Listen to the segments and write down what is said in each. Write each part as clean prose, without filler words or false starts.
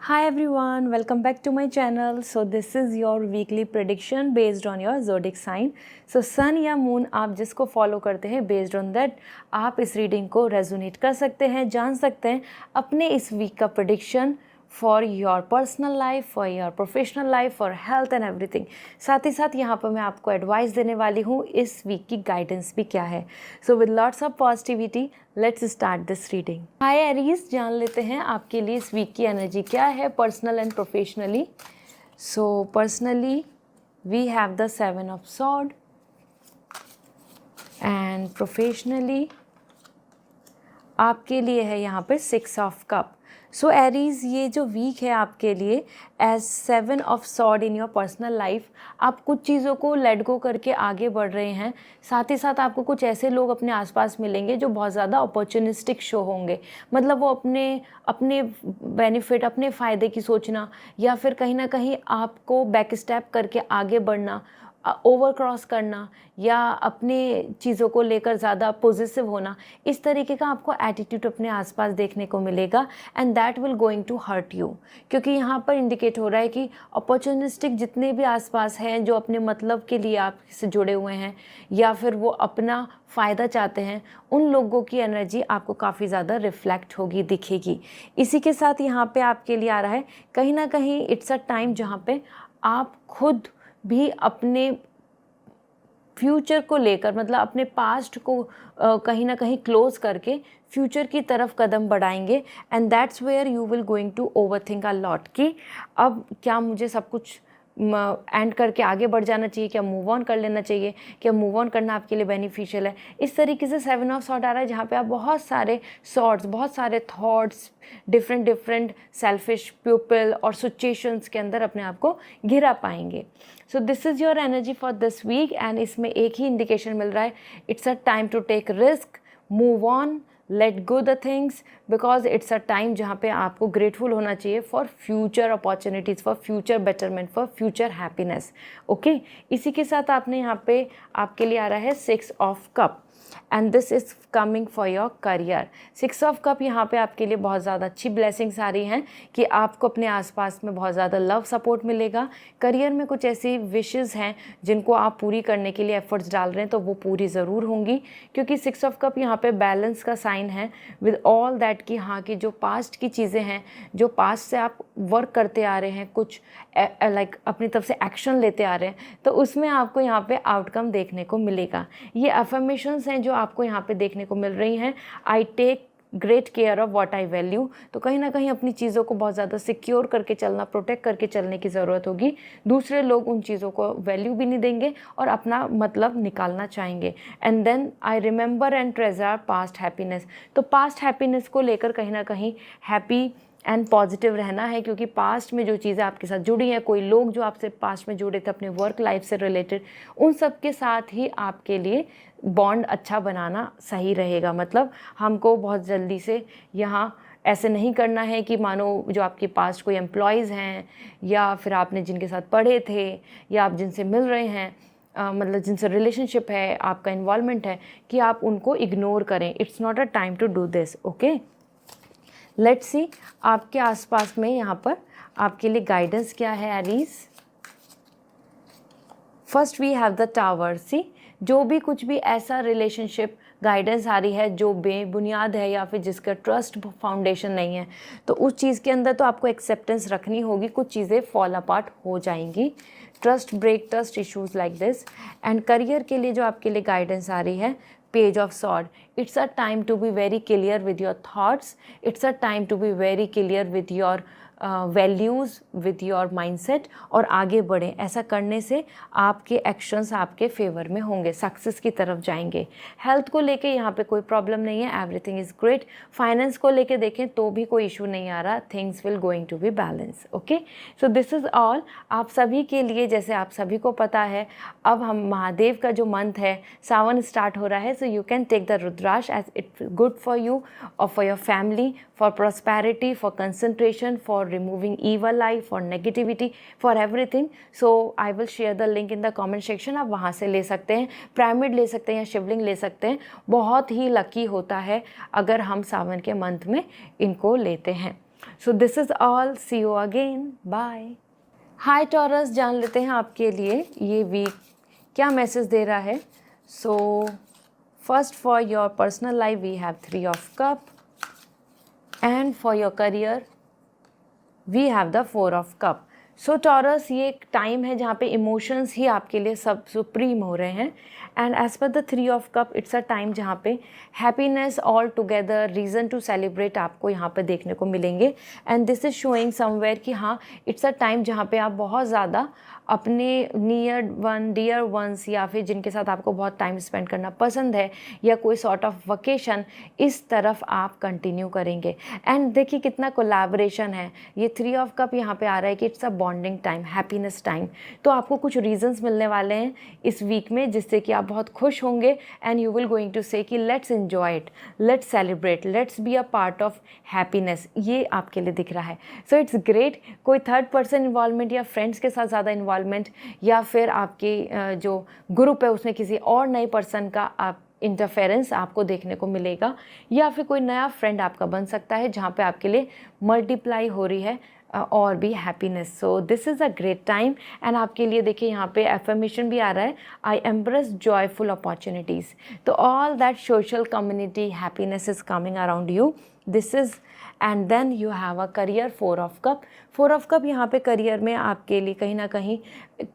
Hi everyone, welcome back to my channel. So this is your weekly prediction based on your zodiac sign. So sun या moon आप जिसको follow करते हैं based on that आप इस reading को resonate कर सकते हैं, जान सकते हैं अपने इस week का prediction for your personal life, for your professional life, for health and everything. साथ ही साथ यहाँ पर मैं आपको एडवाइस देने वाली हूँ इस वीक की गाइडेंस भी क्या है. So with lots of positivity let's start this reading. Hi Aries, जान लेते हैं आपके लिए इस वीक की एनर्जी क्या है personal and professionally. So personally we have the 7 of sword and professionally आपके लिए है यहाँ पे 6 ऑफ कप. सो एरीज़, ये जो वीक है आपके लिए as 7 of sword in your personal life, आप कुछ चीज़ों को लेट गो करके आगे बढ़ रहे हैं. साथ ही साथ आपको कुछ ऐसे लोग अपने आसपास मिलेंगे जो बहुत ज़्यादा अपॉर्चुनिस्टिक शो होंगे. मतलब वो अपने बेनिफिट, अपने फ़ायदे की सोचना या फिर कहीं ना कहीं आपको बैक स्टेप करके आगे बढ़ना, ओवर क्रॉस करना या अपने चीज़ों को लेकर ज़्यादा पॉजिटिव होना, इस तरीके का आपको एटीट्यूड अपने आसपास देखने को मिलेगा and that will going to hurt you. क्योंकि यहाँ पर इंडिकेट हो रहा है कि अपॉर्चुनिस्टिक जितने भी आसपास हैं जो अपने मतलब के लिए आपसे जुड़े हुए हैं या फिर वो अपना फ़ायदा चाहते हैं, उन लोगों की एनर्जी आपको काफ़ी ज़्यादा रिफ्लेक्ट होगी, दिखेगी. इसी के साथ यहाँ पे आपके लिए आ रहा है कहीं ना कहीं इट्स अ टाइम जहाँ पे आप खुद भी अपने फ्यूचर को लेकर, मतलब अपने पास्ट को कहीं ना कहीं क्लोज करके फ्यूचर की तरफ कदम बढ़ाएंगे and that's where you will going to overthink a lot कि अब क्या मुझे सब कुछ एंड करके आगे बढ़ जाना चाहिए, क्या मूव ऑन कर लेना चाहिए, क्या मूव ऑन करना आपके लिए बेनिफिशियल है. इस तरीके से 7 ऑफ सॉर्ड आ रहा है जहाँ पे आप बहुत सारे सॉर्ड्स, बहुत सारे थॉट्स, डिफरेंट सेल्फिश पीपल और सिचुएशंस के अंदर अपने आप को घिरा पाएंगे. So this is your energy for this week and इसमें एक ही इंडिकेशन मिल रहा है, it's a time to take risk, move on, let go the things, because it's a time जहाँ पे आपको ग्रेटफुल होना चाहिए for future opportunities, for future betterment, for future happiness. Okay, इसी के साथ आपने यहाँ पे आपके लिए आ रहा है 6 of cup and this is coming for your career. 6 of cup यहाँ पे आपके लिए बहुत ज़्यादा अच्छी ब्लेसिंग्स आ रही हैं कि आपको अपने आसपास में बहुत ज़्यादा लव सपोर्ट मिलेगा. करियर में कुछ ऐसी विशेज़ हैं जिनको आप पूरी करने के लिए एफर्ट्स डाल रहे हैं तो वो पूरी ज़रूर होंगी, क्योंकि 6 ऑफ कप यहाँ पे बैलेंस का साइन है विद ऑल दैट कि हाँ कि जो पास्ट की चीज़ें हैं, जो पास्ट से आप वर्क करते आ रहे हैं, कुछ लाइक अपनी तरफ से एक्शन लेते आ रहे हैं, तो उसमें आपको यहाँ पे आउटकम देखने को मिलेगा. ये अफर्मेशंस हैं जो आपको यहाँ पे देखने को मिल रही हैं. I take great care of what I value. तो कहीं ना कहीं अपनी चीज़ों को बहुत ज़्यादा सिक्योर करके चलना, प्रोटेक्ट करके चलने की ज़रूरत होगी. दूसरे लोग उन चीज़ों को वैल्यू भी नहीं देंगे और अपना मतलब निकालना चाहेंगे. And then I remember and treasure past happiness. तो पास्ट हैप्पीनेस को लेकर कहीं ना कहीं हैप्पी एंड पॉजिटिव रहना है, क्योंकि पास्ट में जो चीज़ें आपके साथ जुड़ी हैं, कोई लोग जो आपसे पास्ट में जुड़े थे अपने वर्क लाइफ से रिलेटेड, उन सब के साथ ही आपके लिए बॉन्ड अच्छा बनाना सही रहेगा. मतलब हमको बहुत जल्दी से यहाँ ऐसे नहीं करना है कि मानो जो आपके पास्ट कोई एम्प्लॉयज़ हैं या फिर आपने जिनके साथ पढ़े थे या आप जिनसे मिल रहे हैं, मतलब जिनसे रिलेशनशिप है, आपका इन्वॉल्वमेंट है, कि आप उनको इग्नोर करें. It's not a time to do this. Okay, let's see आपके आसपास में यहाँ पर आपके लिए गाइडेंस क्या है Aries. First we have the tower. See, जो भी कुछ भी ऐसा रिलेशनशिप गाइडेंस आ रही है जो बेबुनियाद है या फिर जिसका ट्रस्ट फाउंडेशन नहीं है, तो उस चीज़ के अंदर तो आपको एक्सेप्टेंस रखनी होगी. कुछ चीज़ें फॉल अपार्ट हो जाएंगी, trust break, trust issues like this. And career के लिए जो आपके लिए गाइडेंस आ रही है, page of sword. It's a time to be very clear with your thoughts. It's a time to be very clear with your values, with your mindset, और आगे बढ़ें. ऐसा करने से आपके एक्शंस आपके फेवर में होंगे, सक्सेस की तरफ जाएंगे. हेल्थ को लेके यहाँ पे कोई प्रॉब्लम नहीं है, एवरीथिंग इज़ ग्रेट. फाइनेंस को लेके देखें तो भी कोई इशू नहीं आ रहा, things will going to be balance. Okay, so this is all आप सभी के लिए. जैसे आप सभी को पता है, अब हम महादेव का जो मंथ है, सावन स्टार्ट हो रहा है. So you can take the rudraksha as it good for you और for your family, for prosperity, for concentration, for removing evil eye, for negativity, for everything. So I will share the link in the comment section. आप वहाँ से ले सकते हैं, pyramid ले सकते हैं या शिवलिंग ले सकते हैं. बहुत ही लकी होता है अगर हम सावन के मंथ में इनको लेते हैं. So this is all, see you again, bye. Hi Taurus, जान लेते हैं आपके लिए ये वीक क्या मैसेज दे रहा है। So first for your personal life we have 3 of cup, and for your career we have the 4 of cup. So Taurus, ये एक टाइम है जहाँ पे इमोशंस ही आपके लिए सब सुप्रीम हो रहे हैं, and as per the 3 of cup it's a time जहाँ पे happiness all together, reason to celebrate आपको यहाँ पे देखने को मिलेंगे। And this is showing somewhere कि हाँ, इट्स अ टाइम जहाँ पे आप बहुत ज़्यादा अपने डियर वंस या फिर जिनके साथ आपको बहुत टाइम स्पेंड करना पसंद है, या कोई सॉर्ट ऑफ वकेशन, इस तरफ आप कंटिन्यू करेंगे। एंड देखिए कितना कोलैबोरेशन है, ये 3 ऑफ कप यहाँ पे आ रहा है कि it's a bonding time, happiness time. तो आपको कुछ रीजंस मिलने वाले हैं इस वीक में जिससे कि आप बहुत खुश होंगे, and you will going to say कि let's enjoy it, let's celebrate, let's be a part of happiness, ये आपके लिए दिख रहा है। So it's great. कोई थर्ड पर्सन इन्वॉल्वमेंट या फ्रेंड्स के साथ ज़्यादा इन्वॉल्वमेंट, या फिर आपके जो ग्रुप है उसमें किसी और नए पर्सन का आप इंटरफेरेंस आपको देखने को मिलेगा, या फिर कोई नया फ्रेंड आपका बन सकता है जहाँ पे आपके लिए मल्टीप्लाई हो रही है और भी happiness. So this is a great time. And आपके लिए देखिए यहाँ पे एफर्मेशन भी आ रहा है, आई एम्ब्रेस जॉयफुल अपॉर्चुनिटीज़। तो all that social community happiness is coming around you, this is. And then you have a career 4 of cup. 4 of cup यहाँ पे करियर में आपके लिए कहीं ना कहीं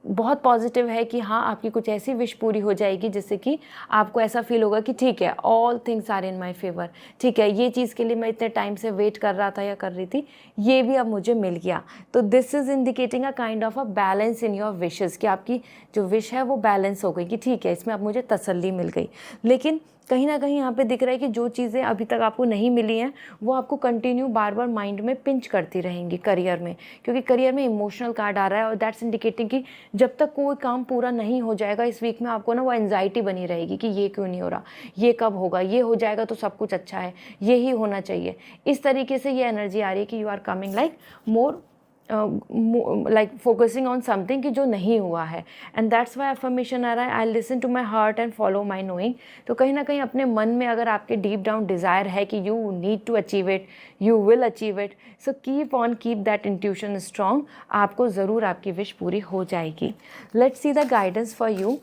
बहुत पॉजिटिव है कि हाँ, आपकी कुछ ऐसी विश पूरी हो जाएगी जिससे कि आपको ऐसा फील होगा कि ठीक है, all things are in my favour, ठीक है, ये चीज़ के लिए मैं इतने टाइम से वेट कर रहा था या कर रही थी, ये भी अब मुझे मिल गया। तो this is indicating a kind of a balance in your wishes, कि आपकी जो विश है वो बैलेंस हो गई, कि ठीक है, इसमें अब मुझे तसल्ली मिल गई। लेकिन कहीं ना कहीं यहाँ पे दिख रहा है कि जो चीज़ें अभी तक आपको नहीं मिली हैं वो आपको कंटिन्यू बार बार माइंड में पिंच करती रहेंगी करियर में, क्योंकि करियर में इमोशनल कार्ड आ रहा है, और दैट्स इंडिकेटिंग कि जब तक कोई काम पूरा नहीं हो जाएगा इस वीक में आपको ना वो एंजाइटी बनी रहेगी कि ये क्यों नहीं हो रहा, ये कब होगा, ये हो जाएगा तो सब कुछ अच्छा है, ये ही होना चाहिए। इस तरीके से ये एनर्जी आ रही है कि you are coming like more like focusing on something कि जो नहीं हुआ है, एंड दैट्स वाई अफर्मेशन आ रहा है, I listen to my heart and follow my knowing. तो कहीं ना कहीं अपने मन में अगर आपके डीप डाउन डिज़ायर है कि you need to achieve it, you will achieve it, so keep on, keep that intuition strong, आपको ज़रूर आपकी विश पूरी हो जाएगी। Let's see the guidance for you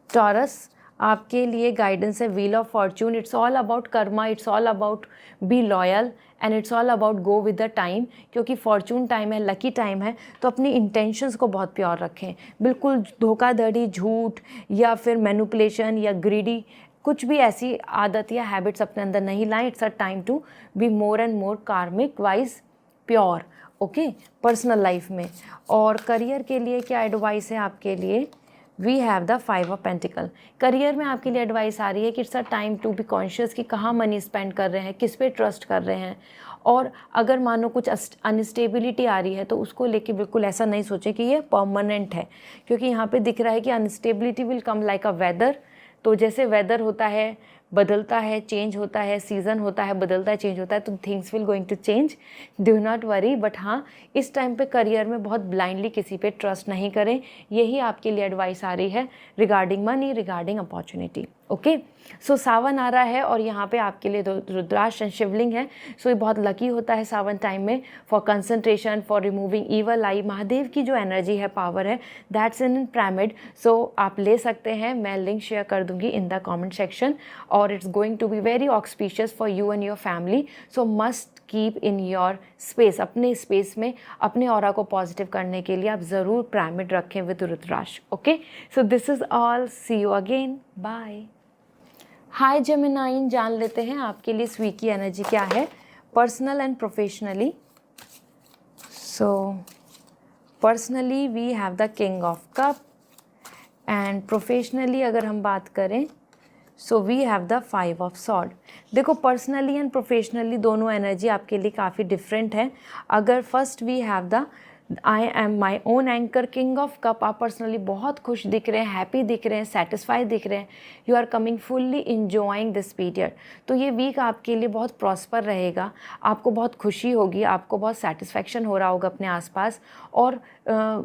Taurus. आपके लिए गाइडेंस है wheel of fortune. It's all about karma, it's all about be loyal, and it's all about go with the time, क्योंकि फॉर्चून टाइम है, लकी टाइम है। तो अपनी intentions को बहुत प्योर रखें, बिल्कुल धोखाधड़ी, झूठ या फिर मैनिपुलेशन या ग्रीडी कुछ भी ऐसी आदत या हैबिट्स अपने अंदर नहीं लाएं। It's a time to be more and more karmic wise pure, okay, personal life में। और करियर के लिए क्या एडवाइस है आपके लिए, we have the 5 of pentacle. Career में आपके लिए एडवाइस आ रही है कि it's a time to be conscious कि कहाँ मनी स्पेंड कर रहे हैं, किस पे ट्रस्ट कर रहे हैं, और अगर मानो कुछ अनस्टेबिलिटी आ रही है तो उसको लेके बिल्कुल ऐसा नहीं सोचें कि ये परमानेंट है, क्योंकि यहाँ पे दिख रहा है कि instability will come like a weather. तो जैसे वेदर होता है, बदलता है, चेंज होता है, सीज़न होता है, बदलता है, चेंज होता है, तो things will going to change, do not worry. But हाँ, इस टाइम पे करियर में बहुत ब्लाइंडली किसी पे ट्रस्ट नहीं करें, यही आपके लिए एडवाइस आ रही है regarding money, regarding opportunity, okay. So Sawan आ रहा है और यहाँ पे आपके लिए रुद्राक्ष एंड शिवलिंग है। सो ये बहुत लकी होता है सावन टाइम में for concentration, for removing evil आई। महादेव की जो एनर्जी है, पावर है, दैट्स इन पिरामिड। सो आप ले सकते हैं, मैं लिंक शेयर कर दूंगी इन द कमेंट सेक्शन, और it's going to be very auspicious for you and your family. So must keep in your space, अपने स्पेस में अपने ऑरा को पॉजिटिव करने के लिए आप ज़रूर पिरामिड रखें with rudraksha, okay. So this is all, see you again, bye. Hi Geminian, जान लेते हैं आपके लिए इस वीक की एनर्जी क्या है, personal and professionally. So personally we have the king of cup, and professionally अगर हम बात करें so we have the 5 of sword. देखो, पर्सनली एंड प्रोफेशनली दोनों एनर्जी आपके लिए काफ़ी डिफरेंट है। अगर first we have the I am my own anchor, king of cup, आप पर्सनली बहुत खुश दिख रहे हैं, हैप्पी दिख रहे हैं, सेटिस्फाइड दिख रहे हैं, you are coming fully enjoying this period. तो ये वीक आपके लिए बहुत प्रॉस्पर रहेगा, आपको बहुत खुशी होगी, आपको बहुत सेटिस्फैक्शन हो रहा होगा अपने आसपास, और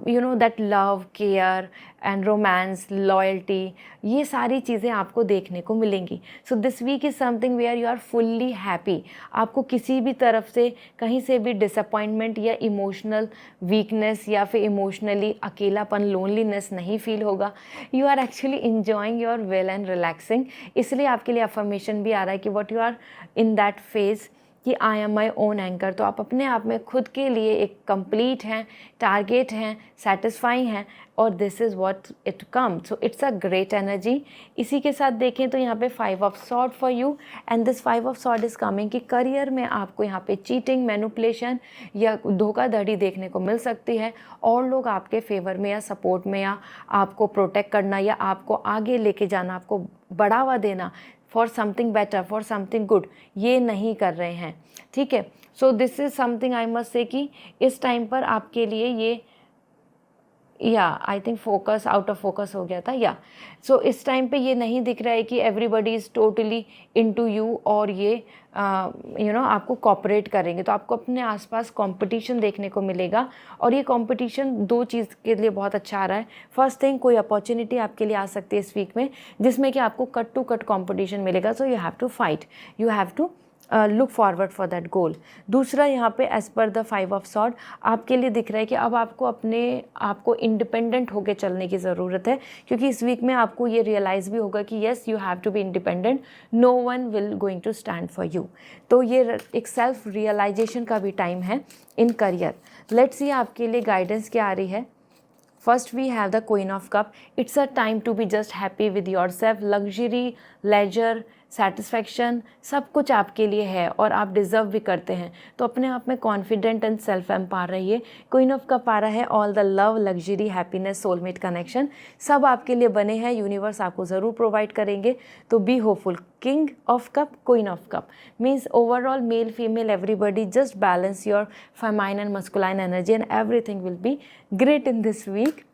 you know that love, care and romance, loyalty, ये सारी चीज़ें आपको देखने को मिलेंगी। So this week is something where you are fully happy. आपको किसी भी तरफ से कहीं से भी डिसअपॉइंटमेंट या इमोशनल वीकनेस या फिर इमोशनली अकेलापन, लोनलीनेस नहीं फील होगा। You are actually enjoying your well and relaxing. इसलिए आपके लिए अफर्मेशन भी आ रहा है कि what you are in that phase कि I am my own anchor. तो आप अपने आप में खुद के लिए एक कंप्लीट हैं, टारगेट हैं, सेटिस्फाई हैं, और this is what it come. So it's a great energy. इसी के साथ देखें तो यहाँ पे 5 of sword for you, and this 5 of sword is coming कि करियर में आपको यहाँ पे चीटिंग, मैनिपुलेशन या धोखाधड़ी देखने को मिल सकती है, और लोग आपके फेवर में या सपोर्ट में या आपको प्रोटेक्ट करना या आपको आगे लेके जाना, आपको बढ़ावा देना for something better, for something good, ये नहीं कर रहे हैं। ठीक है, so this is something I must say कि इस टाइम पर आपके लिए ये, या I think focus out of focus हो गया था, या सो इस टाइम पे ये नहीं दिख रहा है कि everybody is totally into you, और ये यू नो आपको कॉपरेट करेंगे। तो आपको अपने आसपास कंपटीशन देखने को मिलेगा, और ये कंपटीशन 2 चीज़ के लिए बहुत अच्छा आ रहा है। फर्स्ट थिंग, कोई अपॉर्चुनिटी आपके लिए आ सकती है इस वीक में जिसमें कि आपको कट टू कट कंपटीशन मिलेगा। So you have to fight, you have to look forward for that goal. दूसरा, यहाँ पे as per the 5 of sword आपके लिए दिख रहा है कि अब आपको अपने आप को इंडिपेंडेंट होकर चलने की ज़रूरत है, क्योंकि इस वीक में आपको ये रियलाइज़ भी होगा कि yes you have to be independent, no one will going to stand for you. तो ये एक सेल्फ रियलाइजेशन का भी टाइम है इन करियर। लेट्स सी आपके लिए गाइडेंस क्या आ रही है। First we have the Queen of Cup. It's a time to be just happy with yourself. Luxury, leisure, satisfaction, सब कुछ आपके लिए है और आप डिज़र्व भी करते हैं। तो अपने आप में कॉन्फिडेंट एंड सेल्फ एम्पावर रहिए। क्वीन ऑफ कप आ रहा है, all the love, luxury, happiness, soulmate connection सब आपके लिए बने हैं, यूनिवर्स आपको ज़रूर प्रोवाइड करेंगे। तो be hopeful. King of cup, queen of cup means overall male female everybody, just balance your feminine and masculine energy and everything will be great in this week.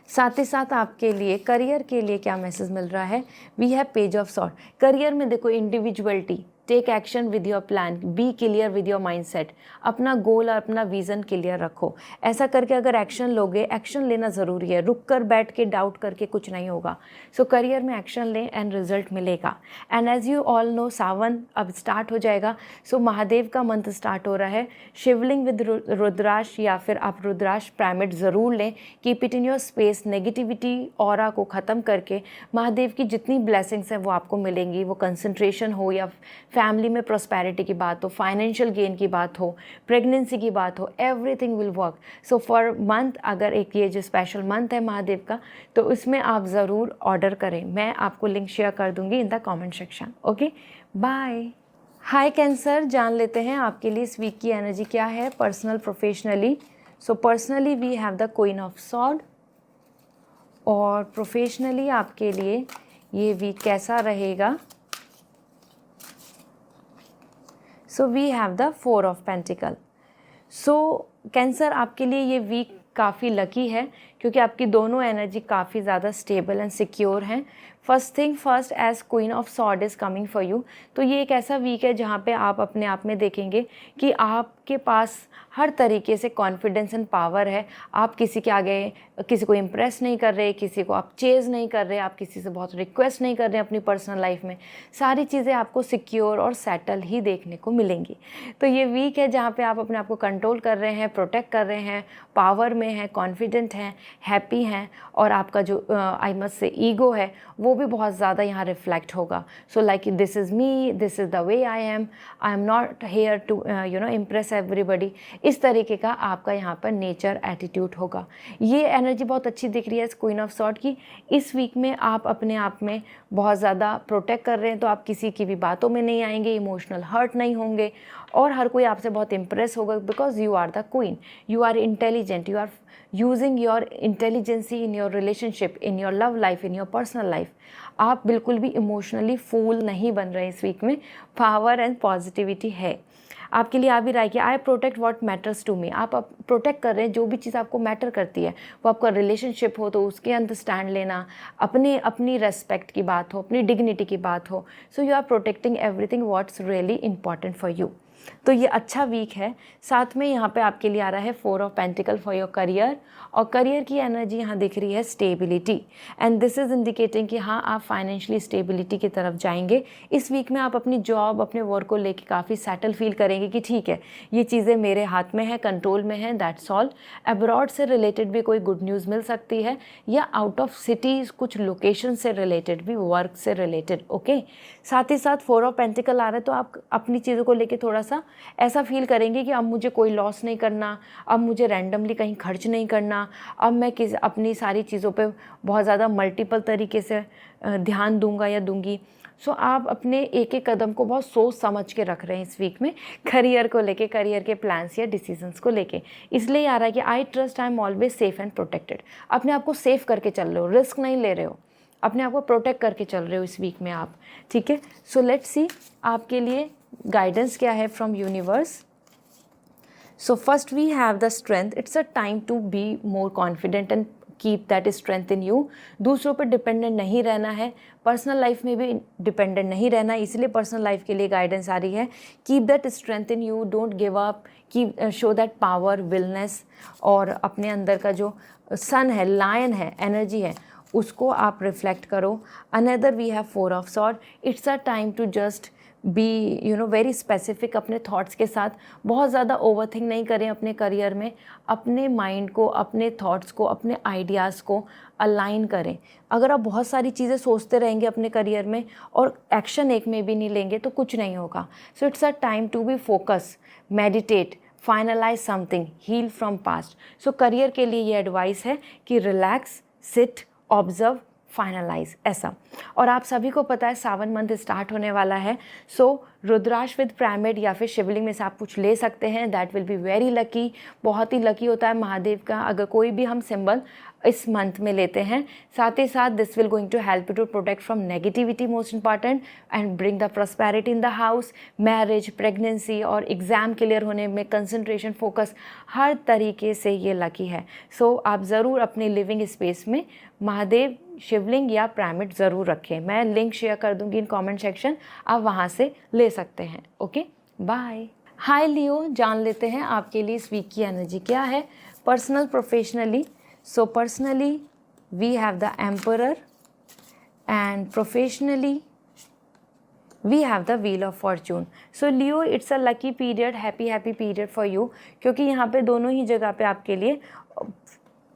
साथ ही साथ आपके लिए करियर के लिए क्या मैसेज मिल रहा है। We have page of sword. Career में देखो, individuality, take action with your plan, be clear with your mindset. अपना गोल और अपना विज़न क्लियर रखो। ऐसा करके अगर एक्शन लोगे, एक्शन लेना ज़रूरी है, रुक कर बैठ के डाउट करके कुछ नहीं होगा। सो करियर में एक्शन लें एंड रिजल्ट मिलेगा। And as you all know, Sawan अब स्टार्ट हो जाएगा। सो महादेव का मंत्र स्टार्ट हो रहा है। शिवलिंग विद रुद्राक्ष या फिर आप रुद्राक्ष पिरामिड ज़रूर लें। Keep it in your space. Negativity aura को ख़त्म करके महादेव की जितनी ब्लेसिंग्स हैं वो आपको मिलेंगी। वो कंसंट्रेशन हो या फैमिली में प्रॉस्पेरिटी की बात हो, फाइनेंशियल गेन की बात हो, प्रेगनेंसी की बात हो, everything will work. So for month, अगर एक ये जो स्पेशल मंथ है महादेव का, तो उसमें आप ज़रूर ऑर्डर करें। मैं आपको लिंक शेयर कर दूंगी in the comment section. Okay, bye. Hi Cancer, जान लेते हैं आपके लिए इस वीक की एनर्जी क्या है, personal, professionally. So personally we have the queen of sword, और प्रोफेशनली आपके लिए ये वीक कैसा रहेगा। So we have the 4 of pentacle. So Cancer, आपके लिए ये वीक काफ़ी लकी है क्योंकि आपकी दोनों एनर्जी काफ़ी ज़्यादा स्टेबल एंड सिक्योर हैं। First thing first, as queen of sword is coming for you. तो ये एक ऐसा वीक है जहाँ पे आप अपने आप में देखेंगे कि आपके पास हर तरीके से कॉन्फिडेंस एंड पावर है। आप किसी के आगे किसी को इम्प्रेस नहीं कर रहे, किसी को आप चेज़ नहीं कर रहे, आप किसी से बहुत रिक्वेस्ट नहीं कर रहे अपनी पर्सनल लाइफ में। सारी चीज़ें आपको सिक्योर और सेटल ही देखने को मिलेंगी। तो ये वीक है जहाँ पे आप अपने आप को कंट्रोल कर रहे हैं, प्रोटेक्ट कर रहे हैं, पावर में हैं, कॉन्फिडेंट हैं, हैप्पी हैं, और आपका जो आई मस्ट से ईगो है वो भी बहुत ज़्यादा यहाँ रिफ्लेक्ट होगा। So like this is me, this is the way I am not here to impress everybody. इस तरीके का आपका यहाँ पर नेचर एटीट्यूड होगा। ये एनर्जी बहुत अच्छी दिख रही है इस क्वीन ऑफ सॉर्ड की। इस वीक में आप अपने आप में बहुत ज़्यादा प्रोटेक्ट कर रहे हैं, तो आप किसी की भी बातों में नहीं आएंगे, इमोशनल हर्ट नहीं होंगे, और हर कोई आपसे बहुत इम्प्रेस होगा because you are the queen, you are intelligent, you are using your intelligence in your relationship, in your love life, in your personal life. आप बिल्कुल भी इमोशनली फूल नहीं बन रहे इस वीक में। पावर एंड पॉजिटिविटी है। आपके लिए आ भी रहा है कि I protect what matters to me. आप प्रोटेक्ट कर रहे हैं जो भी चीज़ आपको मैटर करती है, वो आपका रिलेशनशिप हो तो उसके अंडरस्टैंड लेना, अपनी रेस्पेक्ट की बात हो, अपनी डिग्निटी की बात हो। So you are protecting everything what's really important for you. तो ये अच्छा वीक है। साथ में यहाँ पे आपके लिए आ रहा है 4 of pentacle for your career, और करियर की एनर्जी यहाँ दिख रही है stability, and this is indicating कि हाँ आप फाइनेंशियली स्टेबिलिटी की तरफ जाएंगे। इस वीक में आप अपनी जॉब, अपने वर्क को लेके काफ़ी सेटल फील करेंगे कि ठीक है ये चीज़ें मेरे हाथ में है, कंट्रोल में है, दैट्स ऑल। अब्रॉड से रिलेटेड भी कोई गुड न्यूज़ मिल सकती है, या आउट ऑफ सिटी कुछ लोकेशन से रिलेटेड भी, वर्क से रिलेटेड। ओके, साथ ही साथ 4 ऑफ पेंटिकल आ रहा है, तो आप अपनी चीज़ों को लेके थोड़ा सा ऐसा फील करेंगे कि अब मुझे कोई लॉस नहीं करना, अब मुझे रैंडमली कहीं खर्च नहीं करना, अब मैं अपनी सारी चीज़ों पे बहुत ज़्यादा मल्टीपल तरीके से ध्यान दूंगा या दूंगी। सो आप अपने एक एक कदम को बहुत सोच समझ के रख रहे हैं इस वीक में, करियर को लेके, करियर के प्लान्स या डिसीजंस को लेके। इसलिए आ रहा है कि I trust I am always safe and protected. अपने आप को सेफ करके चल रहे हो, रिस्क नहीं ले रहे हो, अपने आप को प्रोटेक्ट करके चल रहे हो इस वीक में आप। ठीक है, सो लेट्स सी आपके लिए गाइडेंस क्या है from universe. So first we have the strength. It's a time to be more confident and keep that strength in you. दूसरों पर डिपेंडेंट नहीं रहना है, पर्सनल लाइफ में भी डिपेंडेंट नहीं रहना, इसलिए पर्सनल लाइफ के लिए गाइडेंस आ रही है। Keep that strength in you, don't give up, keep show that power, wellness, और अपने अंदर का जो सन है, लायन है, एनर्जी है, उसको आप रिफ्लेक्ट करो। Another we have 4 of sword. It's a time to just be very specific अपने थॉट्स के साथ। बहुत ज़्यादा ओवरथिंक नहीं करें अपने करियर में, अपने माइंड को, अपने थॉट्स को, अपने आइडियाज़ को अलाइन करें। अगर आप बहुत सारी चीज़ें सोचते रहेंगे अपने करियर में और एक्शन एक में भी नहीं लेंगे तो कुछ नहीं होगा। So it's a time to be focus, meditate, finalise something, heal from past. So career के लिए ये एडवाइस है कि रिलैक्स, सिट, ऑब्जर्व, फाइनलाइज, ऐसा। और आप सभी को पता है सावन मंथ स्टार्ट होने वाला है। सो रुद्राक्ष विद पिरामिड या फिर शिवलिंग में से आप कुछ ले सकते हैं, that will be very lucky. बहुत ही लकी होता है महादेव का अगर कोई भी हम सिंबल इस मंथ में लेते हैं। साथ ही साथ this will going to help you to protect from negativity, most important, and bring the prosperity in the house. Marriage, pregnancy और एग्ज़ाम क्लियर होने में कंसंट्रेशन, फोकस, हर तरीके से ये लकी है। सो आप ज़रूर अपने लिविंग स्पेस में महादेव, शिवलिंग या पिरामिड ज़रूर रखें। मैं लिंक शेयर कर दूंगी इन कमेंट सेक्शन, आप वहाँ से ले सकते हैं। Okay, bye. हाय लियो, जान लेते हैं आपके लिए इस वीक की एनर्जी क्या है, personal, professionally. So personally we have the emperor, and professionally we have the wheel of fortune. So Leo, it's a lucky period, happy period for you, क्योंकि यहाँ पे दोनों ही जगह पे आपके लिए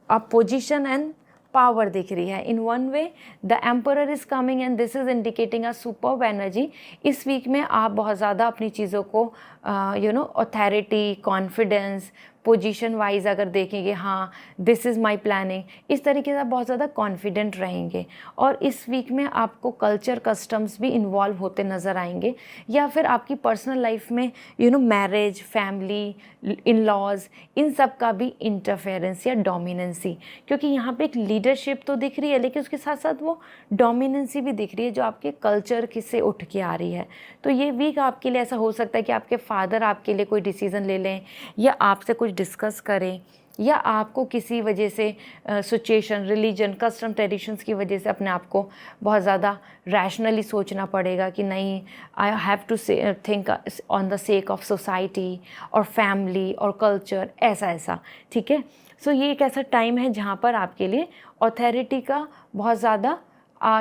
पोजीशन एंड पावर दिख रही है। In one way the emperor is coming and this is indicating a superb energy. इस वीक में आप बहुत ज़्यादा अपनी चीज़ों को ऑथोरिटी, कॉन्फिडेंस, पोजीशन वाइज अगर देखेंगे, हाँ दिस इज़ माय प्लानिंग, इस तरीके से आप बहुत ज़्यादा कॉन्फिडेंट रहेंगे। और इस वीक में आपको कल्चर, कस्टम्स भी इन्वॉल्व होते नज़र आएंगे, या फिर आपकी पर्सनल लाइफ में मैरिज, फैमिली, इन लॉज, इन सब का भी इंटरफेरेंस या डोमिनेंसी, क्योंकि यहाँ पे एक लीडरशिप तो दिख रही है लेकिन उसके साथ साथ वो डोमिनेंसी भी दिख रही है जो आपके कल्चर से उठ के आ रही है। तो ये वीक आपके लिए ऐसा हो सकता है कि आपके फादर आपके लिए कोई डिसीज़न ले लें, या आपसे कुछ डिस्कस करें, या आपको किसी वजह से सिचुएशन, रिलीजन, कस्टम, ट्रेडिशंस की वजह से अपने आप को बहुत ज़्यादा रैशनली सोचना पड़ेगा कि नहीं, I have to think on the sake of society और फैमिली और कल्चर, ऐसा। ठीक है, सो ये एक ऐसा टाइम है जहाँ पर आपके लिए ऑथोरिटी का बहुत ज़्यादा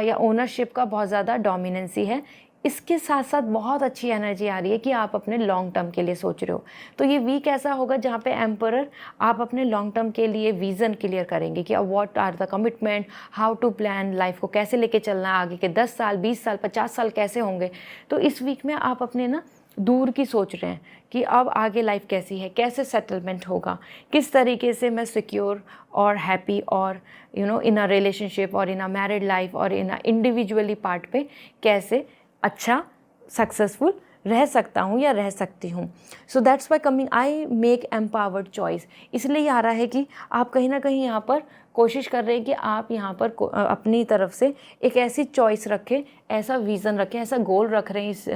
या ओनरशिप का बहुत ज़्यादा डोमिनेंसी है। इसके साथ साथ बहुत अच्छी एनर्जी आ रही है कि आप अपने लॉन्ग टर्म के लिए सोच रहे हो। तो ये वीक ऐसा होगा जहाँ पे एम्परर, आप अपने लॉन्ग टर्म के लिए विज़न क्लियर करेंगे कि what are the commitment, how to plan, life को कैसे लेके चलना है, आगे के 10 साल, 20 साल, 50 साल कैसे होंगे। तो इस वीक में आप अपने दूर की सोच रहे हैं कि अब आगे लाइफ कैसी है, कैसे सेटलमेंट होगा, किस तरीके से मैं सिक्योर और हैप्पी और इन अ रिलेशनशिप और इन अ मैरिड लाइफ और इन अ इंडिविजुअली पार्ट पे कैसे अच्छा सक्सेसफुल रह सकता हूँ या रह सकती हूँ। So that's why coming I make empowered choice. इसलिए आ रहा है कि आप कहीं ना कहीं यहाँ पर कोशिश कर रहे हैं कि आप यहाँ पर अपनी तरफ से एक ऐसी चॉइस रखें, ऐसा विज़न रखें, ऐसा गोल रख रहे हैं इस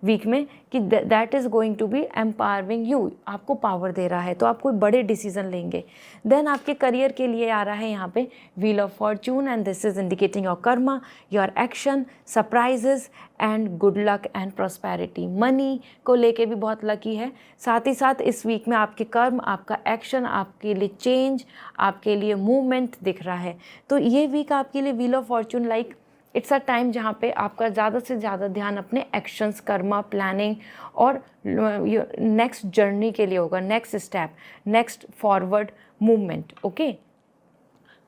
वीक में कि that is going to be empowering you, आपको पावर दे रहा है, तो आप कोई बड़े डिसीजन लेंगे। देन आपके करियर के लिए आ रहा है यहाँ पे wheel of Fortune, and this is indicating your Karma, your action, surprises and good luck and prosperity. Money को लेके भी बहुत लकी है। साथ ही साथ इस वीक में आपके कर्म, आपका एक्शन, आपके लिए चेंज, आपके लिए मूवमेंट दिख रहा है। तो ये वीक आपके लिए wheel of Fortune like it's a time जहाँ पे आपका ज़्यादा से ज़्यादा ध्यान अपने एक्शंस, कर्मा, प्लानिंग और नेक्स्ट जर्नी के लिए होगा, next step, next forward movement. Okay,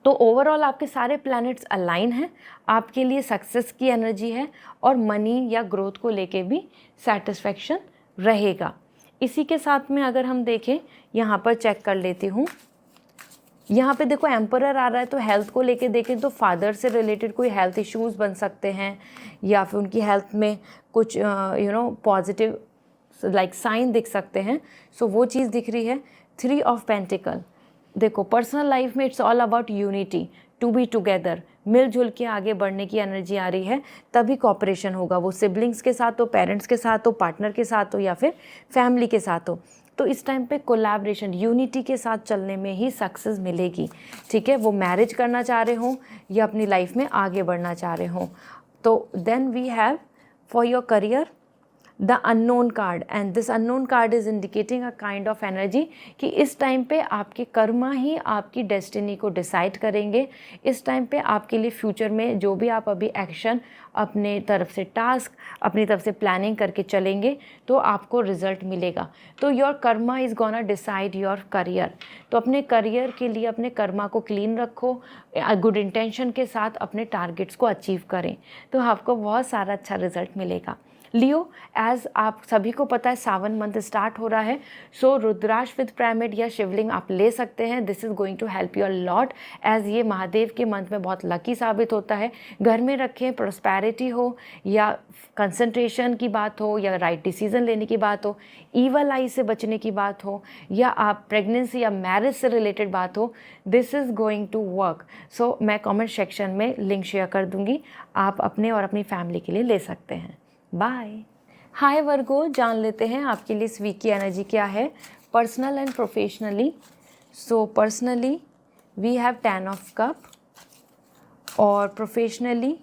तो ओवरऑल आपके सारे प्लैनेट्स अलाइन हैं, आपके लिए सक्सेस की एनर्जी है और मनी या ग्रोथ को लेके भी सेटिस्फेक्शन रहेगा। इसी के साथ में अगर हम देखें, यहाँ पर चेक कर लेती हूँ, यहाँ पे देखो एम्परर आ रहा है, तो हेल्थ को लेके देखें तो फादर से रिलेटेड कोई हेल्थ इश्यूज़ बन सकते हैं या फिर उनकी हेल्थ में कुछ पॉजिटिव लाइक साइन दिख सकते हैं। सो वो चीज़ दिख रही है। 3 ऑफ पेंटिकल, देखो पर्सनल लाइफ में it's all about unity, to be together, मिलजुल के आगे बढ़ने की एनर्जी आ रही है, तभी कॉपरेशन होगा, वो सिबलिंग्स के साथ हो, पेरेंट्स के साथ हो, पार्टनर के साथ हो या फिर फैमिली के साथ हो। तो इस टाइम पे कोलैबोरेशन, यूनिटी के साथ चलने में ही सक्सेस मिलेगी। ठीक है, वो मैरिज करना चाह रहे हो या अपनी लाइफ में आगे बढ़ना चाह रहे हो। तो then we have for your career the unknown card, and this unknown card is indicating a kind of energy कि इस टाइम पे आपके कर्मा ही आपकी डेस्टिनी को डिसाइड करेंगे। इस टाइम पे आपके लिए फ्यूचर में जो भी आप अभी एक्शन, अपने तरफ से टास्क, अपनी तरफ से प्लानिंग करके चलेंगे तो आपको रिजल्ट मिलेगा। तो your Karma is gonna decide your career. तो अपने करियर के लिए अपने कर्मा को क्लीन रखो, गुड इंटेंशन के साथ अपने टारगेट्स को अचीव करें, तो आपको बहुत सारा अच्छा रिजल्ट मिलेगा। लियो, एज आप सभी को पता है सावन मंथ स्टार्ट हो रहा है, सो रुद्राक्ष विद पिरामिड या शिवलिंग आप ले सकते हैं। This is going to help you a lot, as ये महादेव के मंथ में बहुत लकी साबित होता है। घर में रखें, प्रॉस्पेरिटी हो या कंसंट्रेशन की बात हो या राइट डिसीजन लेने की बात हो, ईवल आई से बचने की बात हो या आप प्रेगनेंसी या मैरिज से रिलेटेड बात हो, this is going to work. So मैं कमेंट सेक्शन में लिंक शेयर कर दूँगी, आप अपने और अपनी फैमिली के लिए ले सकते हैं। बाय। हाय वर्गो, जान लेते हैं आपके लिए इस वीक की एनर्जी क्या है, personal and professionally. So personally we have 10 of cup और professionally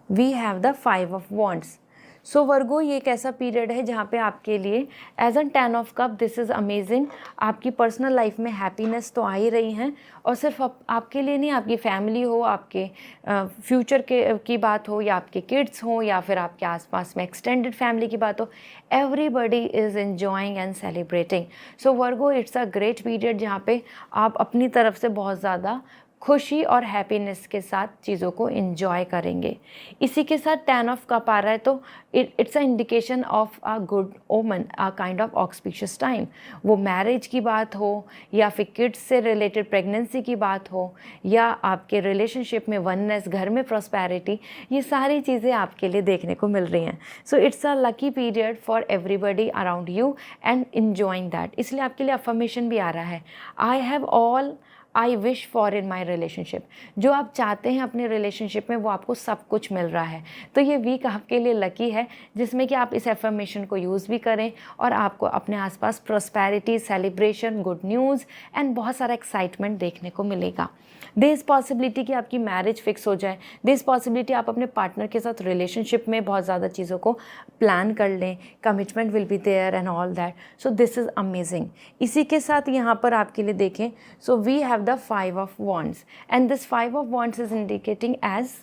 we have the 5 of wands. So Virgo, ये एक ऐसा पीरियड है जहाँ पे आपके लिए as an 10 of cup, this is amazing. आपकी पर्सनल लाइफ में हैप्पीनेस तो आ ही रही हैं, और सिर्फ आपके लिए नहीं, आपकी फैमिली हो, आपके फ्यूचर की बात हो या आपके किड्स हो या फिर आपके आसपास में एक्सटेंडेड फैमिली की बात हो, everybody is enjoying and celebrating. So Virgo, it's a great period जहाँ पे आप अपनी तरफ से बहुत ज़्यादा खुशी और हैप्पीनेस के साथ चीज़ों को एंजॉय करेंगे। इसी के साथ 10 ऑफ कप आ रहा है, तो it's a indication of a good ओमन, अ काइंड ऑफ ऑक्सपीशियस टाइम। वो मैरिज की बात हो या फिर किड्स से रिलेटेड प्रेगनेंसी की बात हो या आपके रिलेशनशिप में वननेस, घर में प्रॉस्पेरिटी, ये सारी चीज़ें आपके लिए देखने को मिल रही हैं। So it's a lucky period for everybody around you and enjoying that. इसलिए आपके लिए अफर्मेशन भी आ रहा है, I have all I wish for in my relationship. जो आप चाहते हैं अपने रिलेशनशिप में वो आपको सब कुछ मिल रहा है। तो ये वीक आपके लिए लकी है जिसमें कि आप इस एफर्मेशन को यूज़ भी करें और आपको अपने आसपास prosperity, celebration, good news and बहुत सारा एक्साइटमेंट देखने को मिलेगा। देयर इज़ पॉसिबिलिटी कि आपकी मैरिज फिक्स हो जाए, देयर इज़ पॉसिबिलिटी आप अपने पार्टनर के साथ रिलेशनशिप में बहुत ज़्यादा चीज़ों को प्लान कर लें, commitment will be there and all that. So this is amazing. इसी के साथ यहाँ पर आपके लिए देखें, so we have the 5 of wands and this 5 of wands is indicating as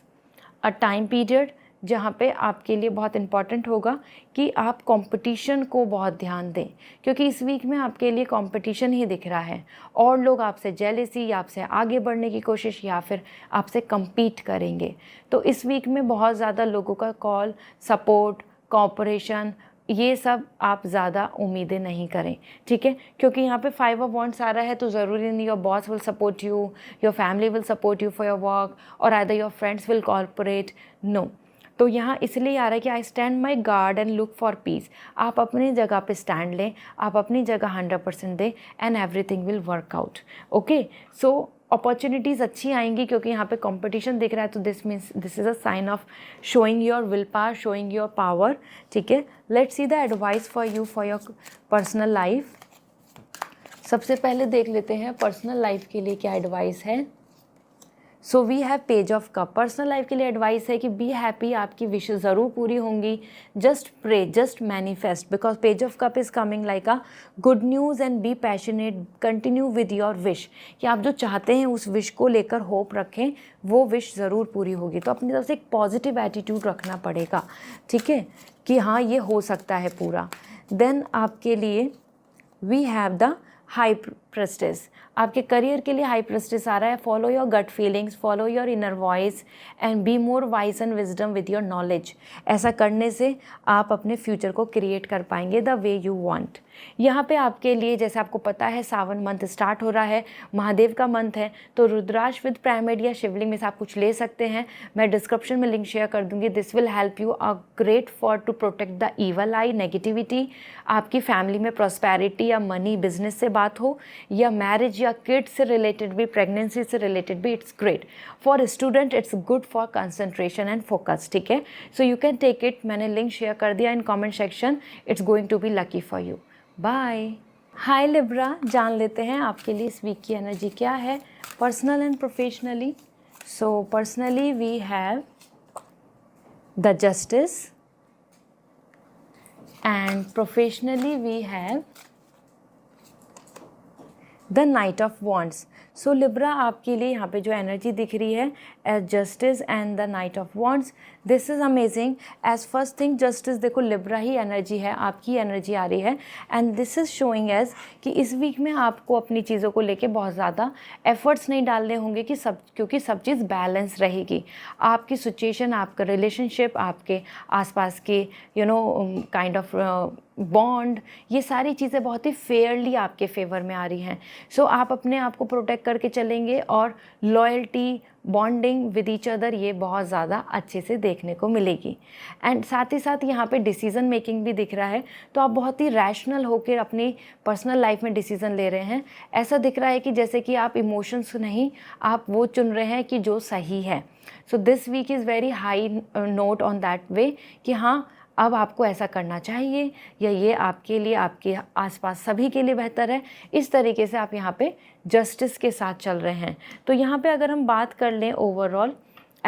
a time period जहाँ पे आपके लिए बहुत इम्पॉर्टेंट होगा कि आप कंपटीशन को बहुत ध्यान दें, क्योंकि इस वीक में आपके लिए कंपटीशन ही दिख रहा है और लोग आपसे जेलेसी या आपसे आगे बढ़ने की कोशिश या फिर आपसे compete करेंगे। तो इस वीक में बहुत ज़्यादा लोगों का कॉल, सपोर्ट, कॉपरेशन, ये सब आप ज़्यादा उम्मीदें नहीं करें, ठीक है, क्योंकि यहाँ पे 5 ऑफ वॉन्ड्स आ रहा है। तो ज़रूरी नहीं your boss will support you, your family will support you for your work और either your friends will corporate, no. तो यहाँ इसलिए आ रहा है कि I stand my guard and look for peace. आप अपनी जगह पे स्टैंड लें, आप अपनी जगह 100% दें and everything will work out. Okay, so opportunities अच्छी आएंगी क्योंकि यहाँ पे कंपटीशन दिख रहा है, तो this means this is a sign of showing your will power, showing your power. ठीक है, let's see the advice for you for your personal life. सबसे पहले देख लेते हैं पर्सनल लाइफ के लिए क्या एडवाइस है। So we have page of cup. Personal life के लिए एडवाइस है कि बी हैप्पी, आपकी विश ज़रूर पूरी होंगी। Just pray, just manifest, because page of cup is coming like a good news and be passionate, continue with your wish. कि आप जो चाहते हैं उस विश को लेकर होप रखें, वो विश ज़रूर पूरी होगी। तो अपनी तरफ से एक पॉजिटिव एटीट्यूड रखना पड़ेगा, ठीक है, कि हाँ ये हो सकता है पूरा। देन आपके लिए we have the high priestess. आपके करियर के लिए हाई प्रेस्टिस आ रहा है। Follow your gut feelings, follow your inner voice and be more wise and wisdom with your knowledge. ऐसा करने से आप अपने फ्यूचर को क्रिएट कर पाएंगे द वे यू वांट। यहाँ पे आपके लिए, जैसे आपको पता है, सावन मंथ स्टार्ट हो रहा है, महादेव का मंथ है, तो रुद्राक्ष विद प्राइमेड या शिवलिंग में से आप कुछ ले सकते हैं। मैं डिस्क्रिप्शन में लिंक शेयर कर दूंगी। This will help you a great for to protect the evil eye, negativity. आपकी फैमिली में प्रॉस्पेरिटी या मनी, बिजनेस से बात हो या मैरिज या किड्स से रिलेटेड भी, प्रेगनेंसी से रिलेटेड भी, it's great. For student it's good for concentration and focus. ठीक है, so you can take it. मैंने लिंक शेयर कर दिया in comment section. It's going to be lucky for you. Bye. Hi Libra, जान लेते हैं आपके लिए इस वीक की एनर्जी क्या है, personal and professionally. So personally we have the justice and professionally we have the knight of wands. So Libra, आपके लिए यहाँ पे जो एनर्जी दिख रही है as justice and the knight of wands, this is amazing. As first thing justice, देखो Libra ही एनर्जी है, आपकी एनर्जी आ रही है and this is showing as कि इस वीक में आपको अपनी चीज़ों को लेके बहुत ज़्यादा एफर्ट्स नहीं डालने होंगे कि क्योंकि सब चीज़ बैलेंस रहेगी। आपकी सिचुएशन, आपका रिलेशनशिप, आपके आसपास के काइंड ऑफ बॉन्ड, ये सारी चीज़ें बहुत ही फेयरली आपके फेवर में आ रही हैं। सो आप अपने आप को प्रोटेक्ट करके चलेंगे और loyalty, bonding with each other, ये बहुत ज़्यादा अच्छे से देखने को मिलेगी। एंड साथ ही साथ यहाँ पे डिसीज़न मेकिंग भी दिख रहा है, तो आप बहुत ही रैशनल होकर अपनी पर्सनल लाइफ में डिसीज़न ले रहे हैं। ऐसा दिख रहा है कि जैसे कि आप इमोशंस नहीं, आप वो चुन रहे हैं कि जो सही है। So this week is very high note on that way कि हाँ, अब आपको ऐसा करना चाहिए या ये आपके लिए, आपके आसपास सभी के लिए बेहतर है। इस तरीके से आप यहाँ पे जस्टिस के साथ चल रहे हैं। तो यहाँ पे अगर हम बात कर लें ओवरऑल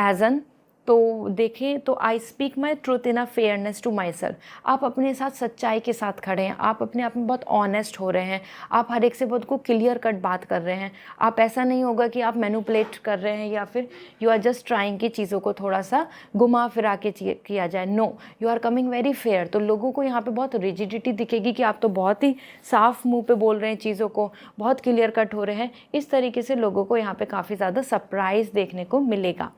एज एन, तो देखें तो I speak my truth in a fairness to myself. आप अपने साथ सच्चाई के साथ खड़े हैं, आप अपने आप में बहुत ऑनेस्ट हो रहे हैं, आप हर एक से बहुत को क्लियर कट बात कर रहे हैं। आप ऐसा नहीं होगा कि आप मैनिपुलेट कर रहे हैं या फिर यू आर जस्ट ट्राइंग कि चीज़ों को थोड़ा सा घुमा फिरा के किया जाए। No, you are coming very fair. तो लोगों को यहाँ पर बहुत रिजिडिटी दिखेगी कि आप तो बहुत ही साफ मुँह पर बोल रहे हैं, चीज़ों को बहुत क्लियर कट हो रहे हैं। इस तरीके से लोगों को यहाँ पर काफ़ी ज़्यादा सरप्राइज़ देखने को मिलेगा।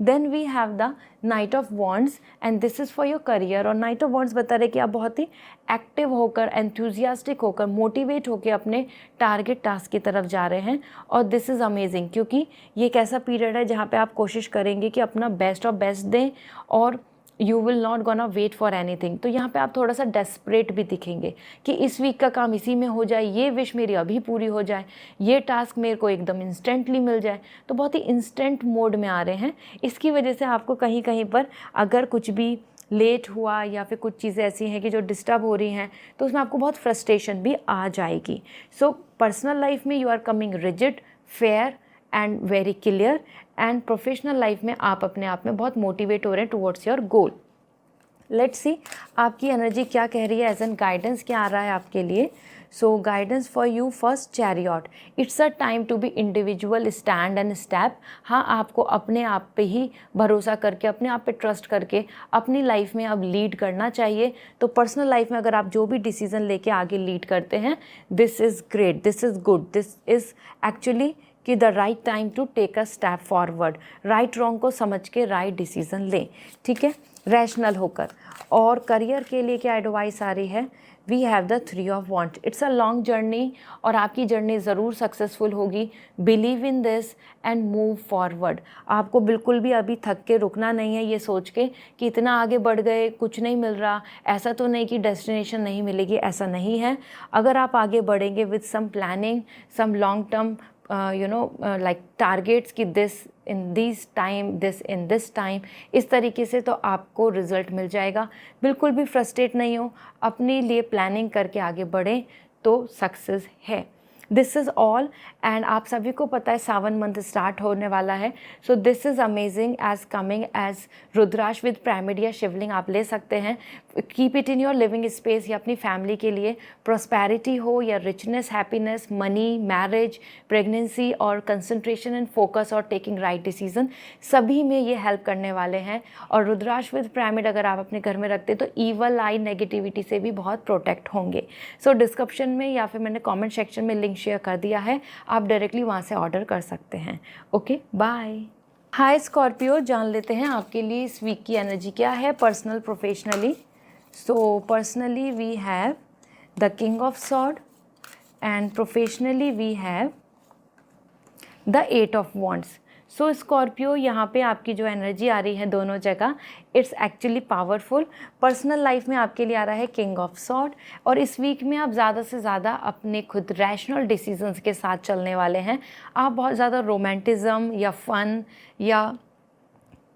Then we have the knight of wands and this is for your career. और नाइट ऑफ वॉन्ड्स बता रहे कि आप बहुत ही एक्टिव होकर, एंथुजियास्टिक होकर, मोटिवेट होकर अपने टारगेट टास्क की तरफ जा रहे हैं। और दिस इज़ अमेजिंग क्योंकि ये एक ऐसा पीरियड है जहाँ पे आप कोशिश करेंगे कि अपना बेस्ट ऑफ बेस्ट दें और you will not gonna wait for anything. तो यहाँ पे आप थोड़ा सा डेस्परेट भी दिखेंगे कि इस वीक का काम इसी में हो जाए, ये विश मेरी अभी पूरी हो जाए, ये टास्क मेरे को एकदम इंस्टेंटली मिल जाए। तो बहुत ही इंस्टेंट मोड में आ रहे हैं। इसकी वजह से आपको कहीं कहीं पर अगर कुछ भी लेट हुआ या फिर कुछ चीज़ें ऐसी हैं कि जो डिस्टर्ब हो रही हैं, तो उसमें आपको बहुत फ्रस्ट्रेशन भी आ जाएगी। सो पर्सनल लाइफ में you are coming rigid, fair and very clear. And professional life में आप अपने आप में बहुत मोटिवेट हो रहे हैं towards your goal. Let's see आपकी एनर्जी क्या कह रही है, एज एन गाइडेंस क्या आ रहा है आपके लिए। So guidance for you, first chariot, it's a time to be individual, stand and step. हाँ, आपको अपने आप पे ही भरोसा करके, अपने आप पे ट्रस्ट करके अपनी लाइफ में अब लीड करना चाहिए। तो पर्सनल लाइफ में अगर आप जो भी डिसीजन लेके आगे लीड करते हैं, this is great, this is good, this is actually कि the right time to take a step forward. Right wrong को समझ के राइट डिसीजन लें, ठीक है, रैशनल होकर। और करियर के लिए क्या एडवाइस आ रही है, we have the 3 of wands. It's a long journey और आपकी जर्नी ज़रूर सक्सेसफुल होगी। Believe in this and move forward. आपको बिल्कुल भी अभी थक के रुकना नहीं है ये सोच के कि इतना आगे बढ़ गए, कुछ नहीं मिल रहा। ऐसा तो नहीं कि डेस्टिनेशन नहीं मिलेगी, ऐसा नहीं है। अगर आप आगे बढ़ेंगे with some planning, some long term like targets कि दिस इन दिस टाइम, इस तरीके से तो आपको रिज़ल्ट मिल जाएगा। बिल्कुल भी फ्रस्ट्रेट नहीं हो, अपने लिए प्लानिंग करके आगे बढ़ें तो सक्सेस है। This is all. एंड आप सभी को पता है सावन मंथ स्टार्ट होने वाला है। So this is amazing as coming as rudraksha with pyramid या शिवलिंग आप ले सकते हैं। Keep it in your living space या अपनी फैमिली के लिए। प्रॉस्पेरिटी हो या richness, happiness, money, marriage, pregnancy और कंसंट्रेशन एंड फोकस और टेकिंग राइट डिसीजन, सभी में ये हेल्प करने वाले हैं। और रुद्राक्ष विद पिरामिड अगर आप अपने घर में रखते तो ईवल आई नेगेटिविटी से भी बहुत प्रोटेक्ट होंगे। सो डिस्क्रिप्शन में या फिर मैंने कमेंट सेक्शन में लिंक शेयर कर दिया है, आप डायरेक्टली वहाँ से ऑर्डर कर सकते हैं। Okay, bye. हाय स्कॉर्पियो, जान लेते हैं आपके लिए इस वीक की एनर्जी क्या है, personal professionally. So personally we have the king of sword and professionally we have the 8 of wands. So Scorpio, यहाँ पे आपकी जो एनर्जी आ रही है दोनों जगह, it's actually powerful. Personal life में आपके लिए आ रहा है किंग ऑफ सॉर्ड और इस वीक में आप ज़्यादा से ज़्यादा अपने खुद रैशनल डिसीजंस के साथ चलने वाले हैं। आप बहुत ज़्यादा रोमांटिज़म या फ़न या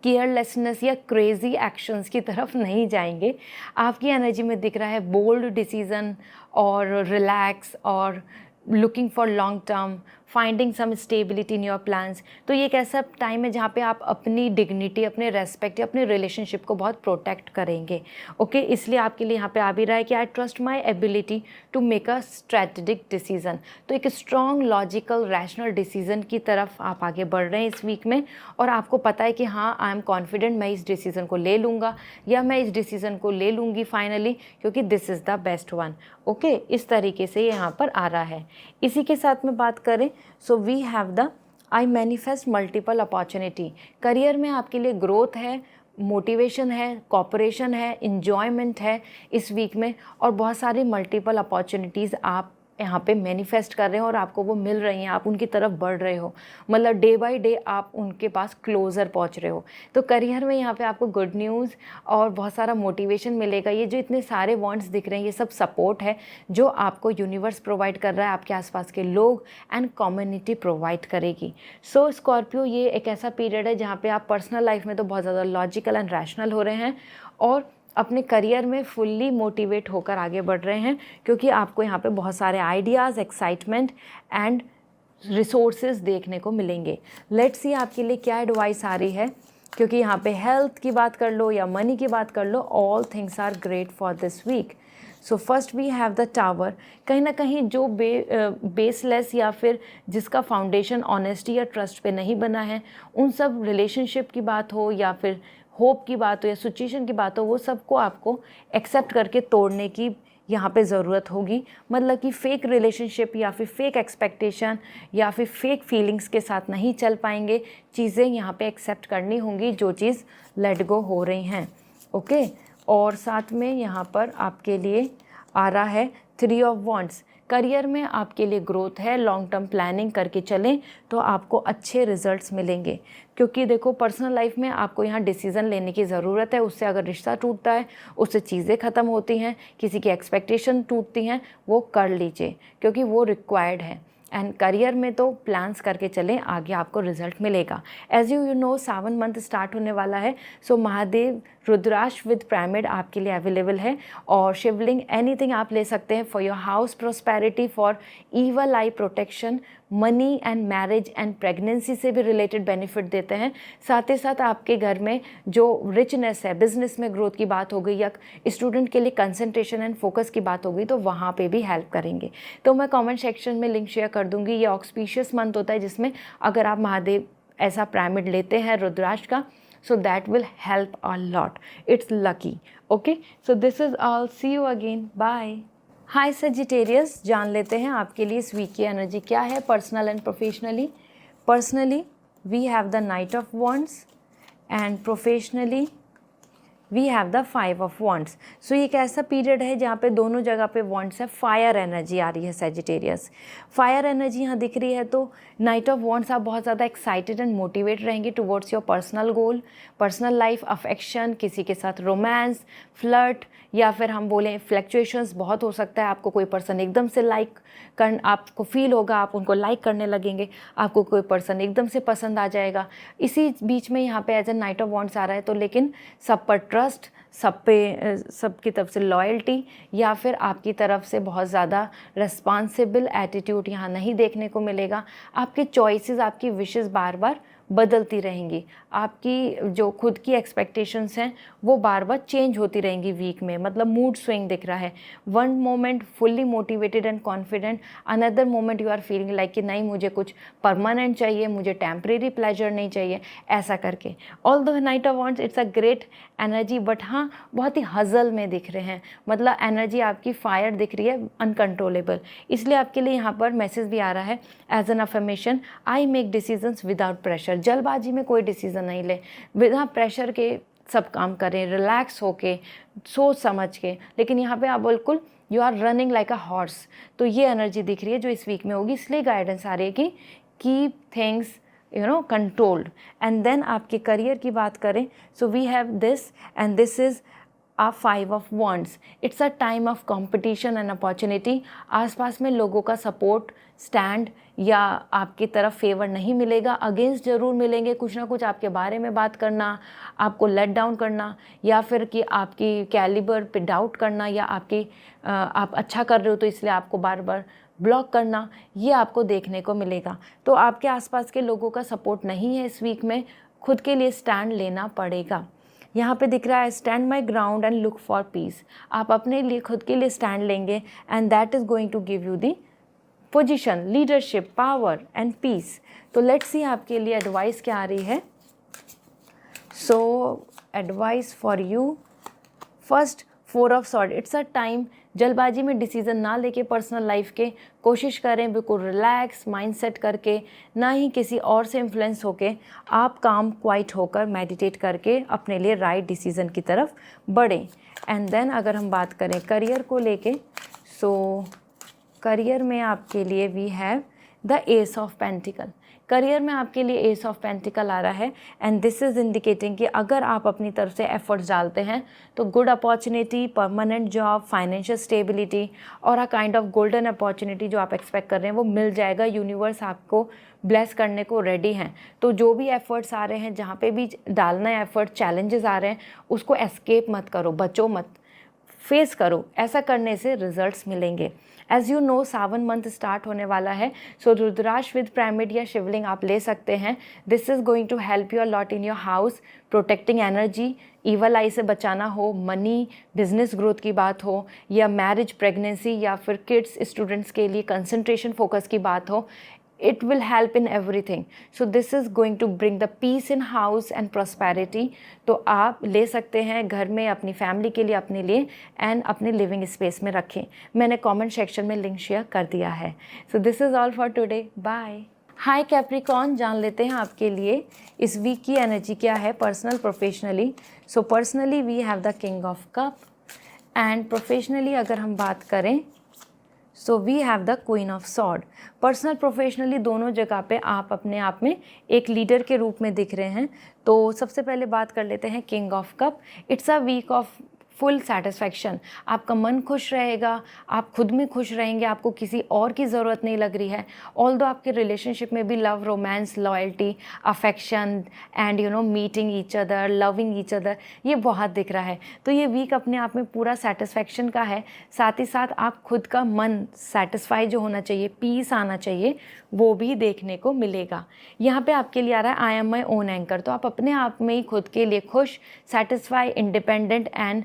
केयरलेसनेस या क्रेज़ी एक्शंस की तरफ नहीं जाएंगे। आपकी एनर्जी में दिख रहा है बोल्ड डिसीज़न और रिलैक्स और looking for long term, finding some stability in your plans. तो ये एक ऐसा टाइम है जहाँ पे आप अपनी डिग्निटी, अपने रेस्पेक्ट या अपने रिलेशनशिप को बहुत प्रोटेक्ट करेंगे। ओके, इसलिए आपके लिए यहाँ पे आ भी रहा है कि I trust my ability to make a strategic decision. तो एक स्ट्रॉन्ग लॉजिकल रैशनल डिसीज़न की तरफ आप आगे बढ़ रहे हैं इस वीक में और आपको पता है कि हाँ, आई एम कॉन्फिडेंट, मैं इस डिसीज़न को ले लूँगा या मैं इस डिसीज़न को ले लूँगी फाइनली, क्योंकि this is the best one. Okay, इस तरीके से यहाँ पर आ रहा है। इसी के साथ में बात करें, so we have the I manifest multiple opportunity. Career में आपके लिए ग्रोथ है, मोटिवेशन है, कॉपरेशन है, इन्जॉयमेंट है इस वीक में और बहुत सारी मल्टीपल अपॉर्चुनिटीज़ आप यहाँ पे मैनिफेस्ट कर रहे हो और आपको वो मिल रही हैं, आप उनकी तरफ बढ़ रहे हो। मतलब डे बाय डे आप उनके पास क्लोज़र पहुँच रहे हो। तो करियर में यहाँ पे आपको गुड न्यूज़ और बहुत सारा मोटिवेशन मिलेगा। ये जो इतने सारे वॉन्ट्स दिख रहे हैं, ये सब सपोर्ट है जो आपको यूनिवर्स प्रोवाइड कर रहा है, आपके आसपास के लोग एंड कम्युनिटी प्रोवाइड करेगी। सो स्कॉर्पियो, ये एक ऐसा पीरियड है जहाँ पे आप पर्सनल लाइफ में तो बहुत ज़्यादा लॉजिकल एंड रैशनल हो रहे हैं और अपने करियर में फुल्ली मोटिवेट होकर आगे बढ़ रहे हैं, क्योंकि आपको यहाँ पे बहुत सारे आइडियाज़, एक्साइटमेंट एंड रिसोर्सेज देखने को मिलेंगे। लेट्स सी आपके लिए क्या एडवाइस आ रही है, क्योंकि यहाँ पे हेल्थ की बात कर लो या मनी की बात कर लो, all things are great for this week. So first we have the tower. कहीं ना कहीं जो बेसलेस या फिर जिसका फाउंडेशन ऑनेस्टी या ट्रस्ट पे नहीं बना है, उन सब रिलेशनशिप की बात हो या फिर होप की बात हो या सिचुएशन की बात हो, वो सबको आपको एक्सेप्ट करके तोड़ने की यहाँ पे ज़रूरत होगी। मतलब कि फ़ेक रिलेशनशिप या फिर फेक एक्सपेक्टेशन या फिर फेक फीलिंग्स के साथ नहीं चल पाएंगे। चीज़ें यहाँ पे एक्सेप्ट करनी होंगी जो चीज़ लेट गो हो रही हैं। ओके, और साथ में यहाँ पर आपके लिए आ रहा है 3 ऑफ वॉन्ड्स। करियर में आपके लिए ग्रोथ है, लॉन्ग टर्म प्लानिंग करके चलें तो आपको अच्छे रिजल्ट्स मिलेंगे। क्योंकि देखो, पर्सनल लाइफ में आपको यहाँ डिसीज़न लेने की ज़रूरत है। उससे अगर रिश्ता टूटता है, उससे चीज़ें ख़त्म होती हैं, किसी की एक्सपेक्टेशन टूटती हैं, वो कर लीजिए क्योंकि वो रिक्वायर्ड है। एंड करियर में तो प्लान्स करके चलें, आगे आपको रिजल्ट मिलेगा। As you know, Sawan month start होने वाला है। So Mahadev rudraksha with pyramid आपके लिए अवेलेबल है और शिवलिंग एनीथिंग आप ले सकते हैं for your house prosperity, for evil I protection, money and marriage and pregnancy से भी रिलेटेड बेनिफिट देते हैं। साथ ही साथ आपके घर में जो रिचनेस है, बिजनेस में ग्रोथ की बात हो गई या स्टूडेंट के लिए कंसंट्रेशन एंड फोकस की बात हो गई, तो वहाँ पे भी हेल्प करेंगे। तो मैं कमेंट सेक्शन में लिंक शेयर कर दूँगी। ये ऑक्सपीशियस मंथ होता है जिसमें अगर आप महादेव ऐसा पिरामिड लेते हैं रुद्राक्ष का, so that will help a lot. It's lucky. Okay, so this is all. See you again. Bye. Hi Sagittarius, जान लेते हैं आपके लिए इस वीक की एनर्जी क्या है, personal and professionally. Personally we have the knight of wands and professionally we have the 5 of wands. So ये एक ऐसा पीरियड है जहाँ पे दोनों जगह पे वॉन्ड्स है, फायर एनर्जी आ रही है सेजिटेरियस, फायर एनर्जी यहाँ दिख रही है। तो नाइट ऑफ वॉन्ड्स आप बहुत ज़्यादा एक्साइटेड एंड मोटिवेट रहेंगे towards your personal goal, personal life, affection, किसी के साथ रोमांस, फ्लर्ट, या फिर हम बोलें फ्लक्चुएशंस बहुत हो सकता है। आपको कोई पर्सन एकदम से लाइक कर, आपको फील होगा आप उनको लाइक करने लगेंगे, आपको कोई पर्सन एकदम से पसंद आ जाएगा। इसी बीच में यहाँ पे as a knight of wands आ रहा है। तो लेकिन सब पर ट्रस्ट, सबकी तरफ से लॉयल्टी, या फिर आपकी तरफ से बहुत ज़्यादा रिस्पॉन्सिबल एटीट्यूड यहाँ नहीं देखने को मिलेगा। आपके चॉइसेस, आपकी विशेस बार बार बदलती रहेंगी, आपकी जो खुद की एक्सपेक्टेशंस हैं वो बार बार चेंज होती रहेंगी वीक में। मतलब मूड स्विंग दिख रहा है, one moment fully motivated and confident, another moment you are feeling like कि नहीं मुझे कुछ परमानेंट चाहिए, मुझे टेम्परेरी प्लेजर नहीं चाहिए, ऐसा करके। All the knight of wands it's a great energy, but हाँ बहुत ही हजल में दिख रहे हैं, मतलब एनर्जी आपकी फायर दिख रही है, अनकंट्रोलेबल। इसलिए आपके लिए यहाँ पर मैसेज भी आ रहा है as an affirmation, I make decisions without pressure. जल्दबाजी में कोई डिसीज़न नहीं ले, बिना प्रेशर के सब काम करें, रिलैक्स होके, सोच समझ के। लेकिन यहाँ पे आप बिल्कुल you are running like a horse. तो ये एनर्जी दिख रही है जो इस वीक में होगी, इसलिए गाइडेंस आ रही है कि keep things controlled. And then आपके करियर की बात करें, so we have this and this is a 5 of wands. It's a time of competition and opportunity. आसपास में लोगों का सपोर्ट, स्टैंड या आपकी तरफ फेवर नहीं मिलेगा, अगेंस्ट ज़रूर मिलेंगे। कुछ ना कुछ आपके बारे में बात करना, आपको लेट डाउन करना, या फिर कि आपकी कैलिबर पे डाउट करना, या आप अच्छा कर रहे हो तो इसलिए आपको बार बार ब्लॉक करना, ये आपको देखने को मिलेगा। तो आपके आसपास के लोगों का सपोर्ट नहीं है इस वीक में, खुद के लिए स्टैंड लेना पड़ेगा। यहाँ पे दिख रहा है stand my ground and look for peace. आप अपने लिए खुद के लिए स्टैंड लेंगे and that is going to give you the position, leadership, power and peace. तो लेट्स सी आपके लिए एडवाइस क्या आ रही है। So advice for you, first 4 of sword. It's a time, जल्दबाजी में डिसीज़न ना लेके पर्सनल लाइफ के कोशिश करें, बिल्कुल रिलैक्स माइंड सेट करके, ना ही किसी और से इन्फ्लुएंस होके, आप काम क्वाइट होकर मेडिटेट करके अपने लिए राइट डिसीज़न की तरफ बढ़ें। एंड देन अगर हम बात करें करियर को लेके, सो करियर में आपके लिए we have the ace of pentacle. Career में आपके लिए एस ऑफ पेंटिकल आ रहा है एंड दिस इज़ इंडिकेटिंग कि अगर आप अपनी तरफ से एफर्ट्स डालते हैं तो good opportunity, permanent job, financial stability और a kind of golden opportunity जो आप एक्सपेक्ट कर रहे हैं वो मिल जाएगा। यूनिवर्स आपको ब्लेस करने को रेडी हैं। तो जो भी एफर्ट्स आ रहे हैं, जहाँ पे भी डालना है एफर्ट, चैलेंजेस आ रहे हैं, उसको एस्केप मत करो, बचो मत, फेस करो। ऐसा करने से रिजल्ट्स मिलेंगे। As you know Sawan month start होने वाला है, सो रुद्राक्ष विद पिरामिड या शिवलिंग आप ले सकते हैं। This is going to help you a lot in your house, protecting energy, evil eye से बचाना हो, मनी, बिजनेस ग्रोथ की बात हो, या मैरिज, प्रेगनेंसी, या फिर किड्स, स्टूडेंट्स के लिए कंसंट्रेशन फोकस की बात हो, it will help in everything. So this is going to bring the peace in house and prosperity. तो आप ले सकते हैं घर में, अपनी फैमिली के लिए, अपने लिए, एंड अपने लिविंग स्पेस में रखें। मैंने कमेंट सेक्शन में लिंक शेयर कर दिया है। So this is all for today, bye. Hi Capricorn, जान लेते हैं आपके लिए इस वीक की एनर्जी क्या है, personal, professionally. So personally we have the king of cup and professionally अगर हम बात करें so we have the queen of sword. Personal, professionally दोनों जगह पे आप अपने आप में एक लीडर के रूप में दिख रहे हैं। तो सबसे पहले बात कर लेते हैं king of cup. It's a week of full satisfaction. आपका मन खुश रहेगा, आप खुद में खुश रहेंगे, आपको किसी और की ज़रूरत नहीं लग रही है। ऑल्दो आपके रिलेशनशिप में भी love, romance, loyalty, affection and meeting each other, loving each other, ये बहुत दिख रहा है। तो ये वीक अपने आप में पूरा सेटिस्फैक्शन का है। साथ ही साथ आप खुद का मन सेटिस्फाई जो होना चाहिए, पीस आना चाहिए, वो भी देखने को मिलेगा। यहाँ पे आपके लिए आ रहा है आई एम माई ओन एंकर। तो आप अपने आप में ही खुद के लिए खुश, satisfy, independent and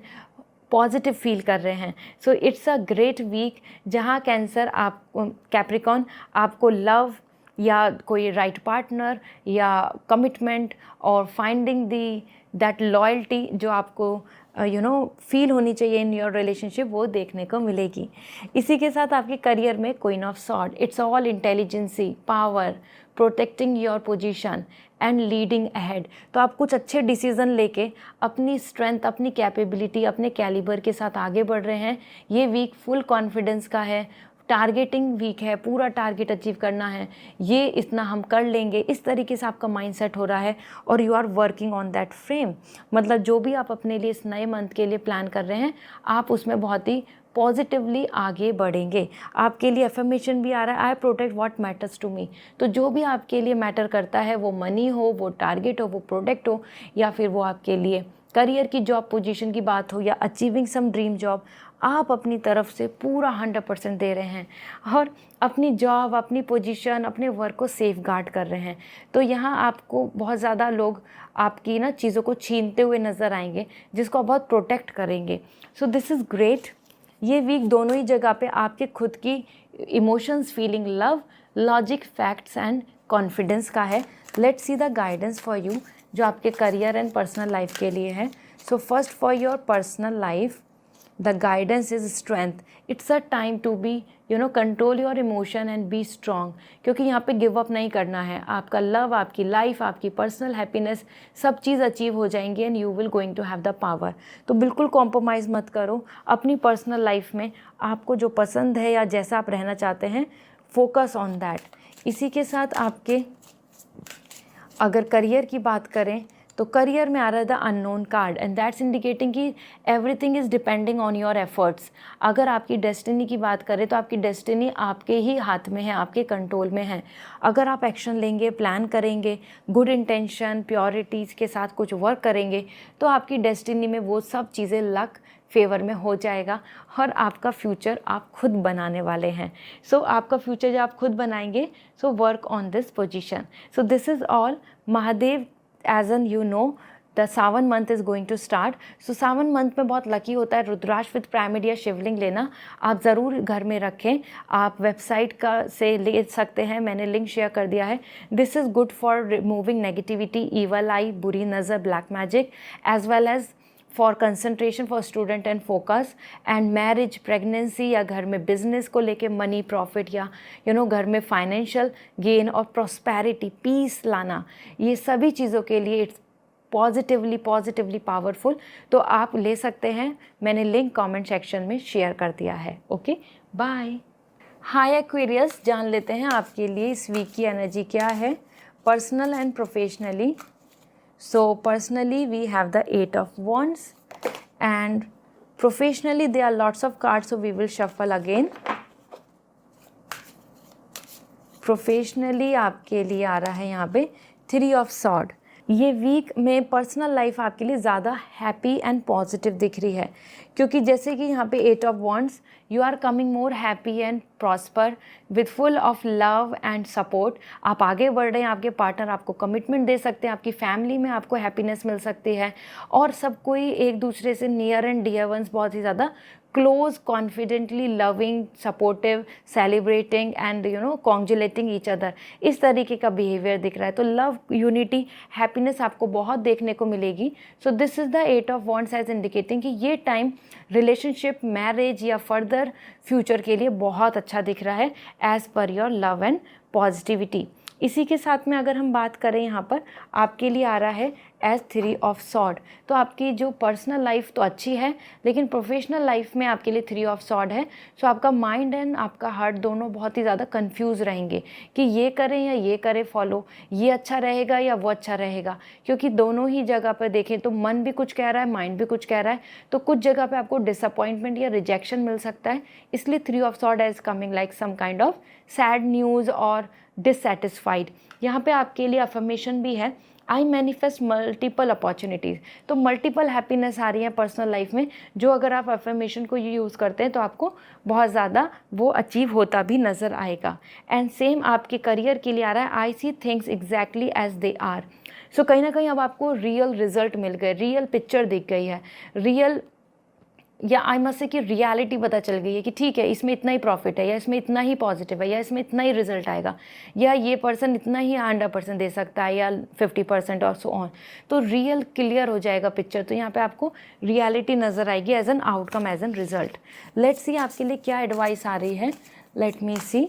positive feel कर रहे हैं। So it's a great week जहाँ कैंसर, आप कैप्रिकॉर्न, आपको लव, या कोई राइट पार्टनर या कमिटमेंट और फाइंडिंग दी दैट लॉयल्टी जो आपको फील होनी चाहिए इन योर रिलेशनशिप, वो देखने को मिलेगी। इसी के साथ आपके करियर में queen of sword, it's all intelligency, power, protecting your position and leading ahead. तो आप कुछ अच्छे डिसीजन लेके अपनी स्ट्रेंथ, अपनी कैपेबिलिटी, अपने कैलिबर के साथ आगे बढ़ रहे हैं। ये वीक फुल कॉन्फिडेंस का है, टारगेटिंग वीक है, पूरा टारगेट अचीव करना है, ये इतना हम कर लेंगे, इस तरीके से आपका माइंडसेट हो रहा है और you are working on that frame. मतलब जो भी आप अपने लिए इस नए मंथ के लिए प्लान कर रहे हैं, आप उसमें बहुत ही पॉजिटिवली आगे बढ़ेंगे। आपके लिए अफर्मेशन भी आ रहा है, I protect what matters to me. तो जो भी आपके लिए मैटर करता है, वो मनी हो, वो टारगेट हो, वो प्रोडक्ट हो, या फिर वो आपके लिए करियर की जॉब पोजीशन की बात हो या अचीविंग सम ड्रीम जॉब, आप अपनी तरफ से पूरा 100% दे रहे हैं और अपनी जॉब, अपनी पोजीशन, अपने वर्क को सेफ गार्ड कर रहे हैं। तो यहाँ आपको बहुत ज़्यादा लोग आपकी ना चीज़ों को छीनते हुए नज़र आएंगे, जिसको आप बहुत प्रोटेक्ट करेंगे। सो दिस इज़ ग्रेट। ये वीक दोनों ही जगह पे आपके खुद की emotions, feeling, love, logic, facts and confidence का है। Let's see the guidance for you जो आपके करियर एंड पर्सनल लाइफ के लिए है। So first for your personal life, the guidance is strength. It's a time to be control your emotion and be strong, क्योंकि यहाँ पे give up नहीं करना है। आपका लव, आपकी लाइफ, आपकी पर्सनल हैप्पीनेस, सब चीज़ अचीव हो जाएंगी and you will going to have the power. तो बिल्कुल कॉम्प्रोमाइज़ मत करो अपनी पर्सनल लाइफ में। आपको जो पसंद है या जैसा आप रहना चाहते हैं, फोकस ऑन दैट। इसी के साथ आपके अगर करियर की बात करें तो करियर में आ रहा है the unknown card and that's indicating कि everything is depending on your efforts. अगर आपकी डेस्टिनी की बात करें तो आपकी डेस्टिनी आपके ही हाथ में है, आपके कंट्रोल में है। अगर आप एक्शन लेंगे, प्लान करेंगे, गुड इंटेंशन, प्योरिटीज़ के साथ कुछ वर्क करेंगे, तो आपकी डेस्टिनी में वो सब चीज़ें लक फेवर में हो जाएगा और आपका फ्यूचर आप खुद बनाने वाले हैं। सो आपका फ्यूचर जब आप खुद बनाएंगे, so work on this position. So this is all. Mahadev, as an you know, the Sawan month is going to start. So Sawan month में बहुत लकी होता है रुद्राक्ष विद प्राइमरी या शिवलिंग लेना। आप ज़रूर घर में रखें। आप वेबसाइट का से ले सकते हैं, मैंने लिंक शेयर कर दिया है। This is good for removing negativity, evil eye, बुरी नज़र, black magic, as well as for concentration for student and focus and marriage, pregnancy या घर में बिजनेस को लेके मनी, प्रॉफिट या घर में फाइनेंशियल गेन और प्रॉस्पेरिटी, पीस लाना, ये सभी चीज़ों के लिए इट्स पॉजिटिवली पावरफुल। तो आप ले सकते हैं, मैंने लिंक कमेंट सेक्शन में शेयर कर दिया है। Okay, bye. हाय एक्वेरियस, जान लेते हैं आपके लिए इस वीक की एनर्जी क्या है, personal and professionally. So personally we have the 8 of Wands and professionally there are lots of cards, so we will shuffle again. Professionally आपके लिए आ रहा है यहाँ पे 3 of Sword। ये वीक में पर्सनल लाइफ आपके लिए ज़्यादा हैप्पी एंड पॉजिटिव दिख रही है, क्योंकि जैसे कि यहाँ पे 8 of wands, you are coming more happy and prosper with full of love and support. आप आगे बढ़ रहे हैं, आपके पार्टनर आपको कमिटमेंट दे सकते हैं, आपकी फैमिली में आपको हैप्पीनेस मिल सकती है और सब कोई एक दूसरे से नियर एंड डियर वंस बहुत ही ज़्यादा close, confidently loving, supportive, celebrating and congratulating each other, इस तरीके का बिहेवियर दिख रहा है। तो लव, यूनिटी, हैप्पीनेस आपको बहुत देखने को मिलेगी। So this is the 8 of wands as indicating कि ये टाइम रिलेशनशिप, मैरिज या फर्दर फ्यूचर के लिए बहुत अच्छा दिख रहा है as per your love and positivity. इसी के साथ में अगर हम बात करें, यहाँ पर आपके लिए आ रहा है एज 3 ऑफ सॉर्ड। तो आपकी जो पर्सनल लाइफ तो अच्छी है, लेकिन प्रोफेशनल लाइफ में आपके लिए 3 ऑफ सॉर्ड है। सो आपका माइंड एंड आपका हार्ट दोनों बहुत ही ज़्यादा कंफ्यूज रहेंगे कि ये करें या ये करें फॉलो, ये अच्छा रहेगा या वो अच्छा रहेगा, क्योंकि दोनों ही जगह पर देखें तो मन भी कुछ कह रहा है, माइंड भी कुछ कह रहा है। तो कुछ जगह पे आपको डिसअपॉइंटमेंट या रिजेक्शन मिल सकता है, इसलिए 3 of sword is coming like some kind of sad news और डिससेटिस्फाइड। यहाँ पे आपके लिए अफर्मेशन भी है, आई मैनिफेस्ट मल्टीपल अपॉर्चुनिटीज़। तो मल्टीपल हैप्पीनेस आ रही है पर्सनल लाइफ में, जो अगर आप अफर्मेशन को यूज़ करते हैं तो आपको बहुत ज़्यादा वो अचीव होता भी नज़र आएगा। एंड सेम आपके करियर के लिए आ रहा है, I see things exactly as they are. So कहीं ना कहीं अब आपको रियल रिजल्ट मिल गए, रियल पिक्चर दिख गई है, रियल या आई मस्ट से कि रियलिटी पता चल गई है कि ठीक है इसमें इतना ही प्रॉफिट है, या इसमें इतना ही पॉजिटिव है, या इसमें इतना ही रिजल्ट आएगा, या ये पर्सन इतना ही 100% दे सकता है, या 50% और सो ऑन। तो रियल क्लियर हो जाएगा पिक्चर। तो यहाँ पे आपको रियलिटी नज़र आएगी as an outcome, as an result. Let's see आपके लिए क्या एडवाइस आ रही है। Let me see.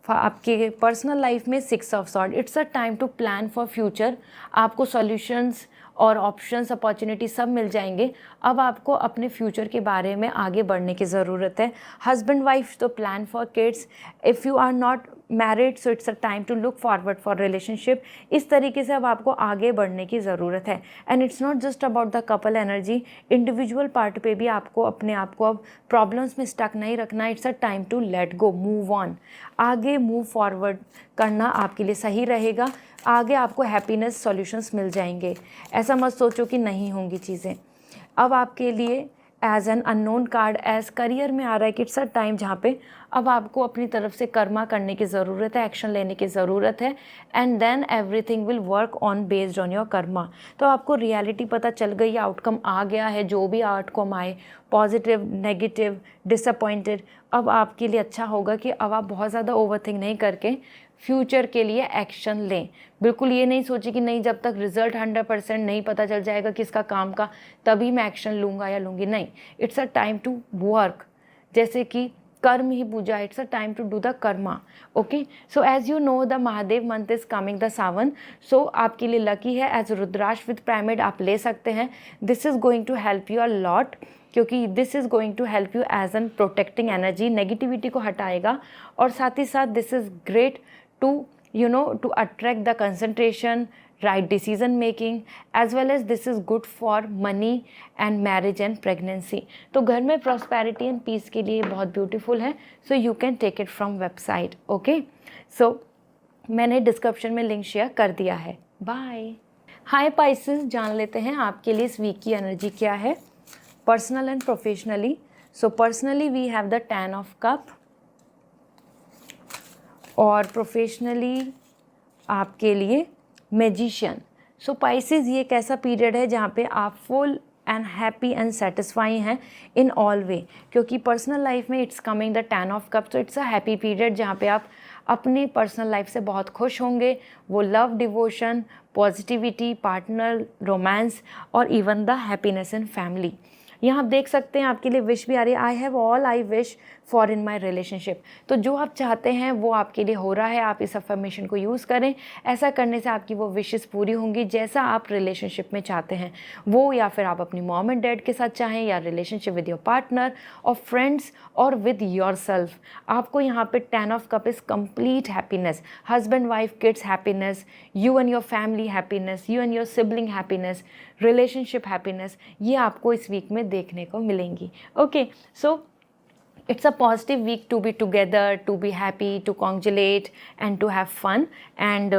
आपके पर्सनल लाइफ में 6 of sword, it's a time to plan for future. आपको सॉल्यूशंस और ऑप्शंस, अपॉर्चुनिटी सब मिल जाएंगे। अब आपको अपने फ्यूचर के बारे में आगे बढ़ने की ज़रूरत है। हस्बैंड वाइफ तो plan for kids. If you are not married so it's a time to look forward for relationship. इस तरीके से अब आपको आगे बढ़ने की ज़रूरत है। And it's not just about the couple energy, individual part पे भी आपको अपने आप को अब प्रॉब्लम्स में स्टक नहीं रखना। It's a time to let go, move on, आगे मूव फॉरवर्ड करना आपके लिए सही रहेगा। आगे आपको हैप्पीनेस सॉल्यूशंस मिल जाएंगे। ऐसा मत सोचो कि नहीं होंगी चीज़ें। अब आपके लिए as an unknown card as career में आ रहा है कि इट्स अ टाइम जहाँ पे अब आपको अपनी तरफ से कर्मा करने की ज़रूरत है, एक्शन लेने की ज़रूरत है। And then everything will work on based on your karma. तो आपको रियलिटी पता चल गई, आउटकम आ गया है। जो भी आउटकम आए, पॉजिटिव, नेगेटिव, डिसअपॉइंटेड, अब आपके लिए अच्छा होगा कि अब आप बहुत ज़्यादा ओवरथिंक नहीं करके फ्यूचर के लिए एक्शन लें। बिल्कुल ये नहीं सोचिए कि नहीं जब तक रिजल्ट 100% नहीं पता चल जाएगा किसका काम का, तभी मैं एक्शन लूँगा या लूँगी। नहीं, it's a time to work. जैसे कि कर्म ही पूजा, it's a time to do the karma. Okay, so as you know the Mahadev month is coming the Sawan. So आपके लिए लकी है, एज रुद्राक्ष विद पिरामिड आप ले सकते हैं। This is going to help you a lot, क्योंकि this is going to help you as an protecting energy, negativity को हटाएगा। और साथ ही साथ this is great to attract the concentration, right decision making, as well as this is good for money and marriage and pregnancy. तो घर में prosperity and peace के लिए बहुत beautiful है। So you can take it from website. Okay, so मैंने description में link share कर दिया है। बाय। हाय पाइसेस, जान लेते हैं आपके लिए इस वीक की एनर्जी क्या है, personal and professionally. So personally we have the 10 of cup, और प्रोफेशनली आपके लिए मैजिशियन। सो पाइसेस, ये एक ऐसा पीरियड है जहाँ पे आप full and happy and satisfy हैं इन ऑल वे, क्योंकि पर्सनल लाइफ में it's coming the 10 of cup. तो इट्स अ हैप्पी पीरियड जहाँ पे आप अपनी पर्सनल लाइफ से बहुत खुश होंगे। वो love, devotion, positivity, partner, romance और even the happiness in family. यहाँ आप देख सकते हैं आपके लिए विश भी आ रही है, I have all I wish for in my relationship. तो जो आप चाहते हैं वो आपके लिए हो रहा है। आप इस अफर्मेशन को यूज़ करें। ऐसा करने से आपकी वो विशेस पूरी होंगी जैसा आप रिलेशनशिप में चाहते हैं वो, या फिर आप अपनी मॉम एंड डैड के साथ चाहें, या रिलेशनशिप विद योर पार्टनर और फ्रेंड्स और विद योर सेल्फ। आपको यहाँ पे 10 of cup is complete happiness, husband wife kids happiness, you and your family happiness, you and your sibling happiness, relationship happiness, ये आपको इस वीक में देखने को मिलेंगी। Okay, so it's a positive week to be together, to be happy, to congratulate and to have fun and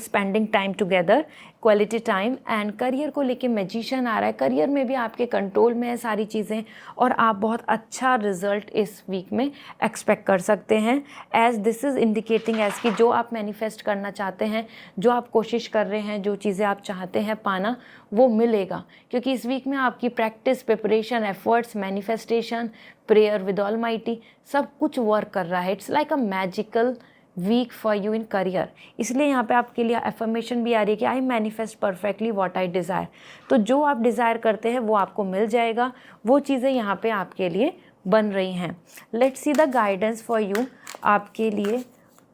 spending time together, quality time. And career को लेके magician आ रहा है। करियर में भी आपके कंट्रोल में है सारी चीज़ें, और आप बहुत अच्छा रिजल्ट इस वीक में एक्सपेक्ट कर सकते हैं। As this is indicating as कि जो आप मैनिफेस्ट करना चाहते हैं, जो आप कोशिश कर रहे हैं, जो चीज़ें आप चाहते हैं पाना, वो मिलेगा। क्योंकि इस वीक में आपकी practice, preparation, efforts, manifestation, prayer with almighty सब कुछ वर्क कर रहा है। It's like a magical week for you in career. इसलिए यहाँ पे आपके लिए अफर्मेशन भी आ रही है कि I manifest perfectly what I desire. तो जो आप डिज़ायर करते हैं वो आपको मिल जाएगा। वो चीज़ें यहाँ पे आपके लिए बन रही हैं। Let's see the guidance for you. आपके लिए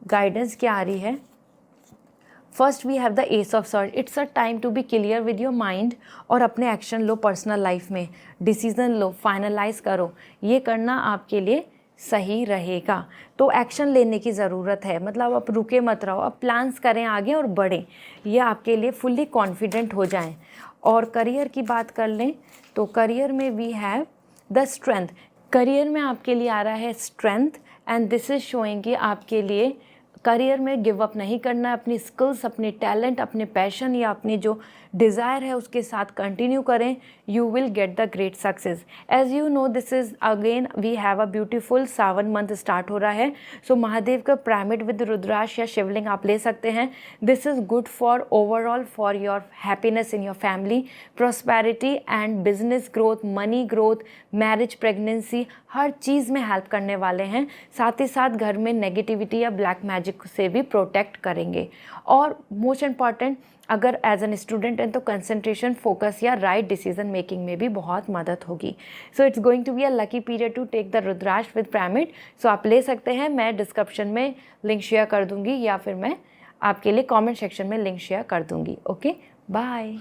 गाइडेंस क्या आ रही है। First we have the ace of sword. It's a time to be clear with your mind, और अपने एक्शन लो पर्सनल लाइफ में, डिसीजन लो, फाइनलाइज करो। ये करना आपके लिए सही रहेगा। तो एक्शन लेने की ज़रूरत है, मतलब आप रुके मत रहो, आप प्लान्स करें आगे और बढ़ें। ये आपके लिए फुल्ली कॉन्फिडेंट हो जाएं। और करियर की बात कर लें तो करियर में we have the strength. Career में आपके लिए आ रहा है strength, and this is showing कि आपके लिए करियर में गिव अप नहीं करना है, अपनी स्किल्स, अपने टैलेंट, अपने पैशन या अपनी जो डिज़ायर है उसके साथ कंटिन्यू करें. You will get the great success. As you know this is again we have a beautiful Sawan month start हो रहा है. सो महादेव का पिरामिड विद रुद्राक्ष या शिवलिंग आप ले सकते हैं. This is good for overall for your happiness in your family, prosperity and business growth, money growth, marriage, pregnancy, हर चीज़ में हेल्प करने वाले हैं. साथ ही साथ घर में नेगेटिविटी या ब्लैक मैजिक से भी प्रोटेक्ट करेंगे. और मोस्ट इम्पॉर्टेंट, अगर एज एन स्टूडेंट हैं तो कंसंट्रेशन, फोकस या राइट डिसीजन मेकिंग में भी बहुत मदद होगी. So it's going to be a lucky period to take the rudraksha with pyramid. So आप ले सकते हैं. मैं डिस्क्रिप्शन में लिंक शेयर कर दूंगी या फिर मैं आपके लिए कमेंट सेक्शन में लिंक शेयर कर दूंगी. Okay, bye.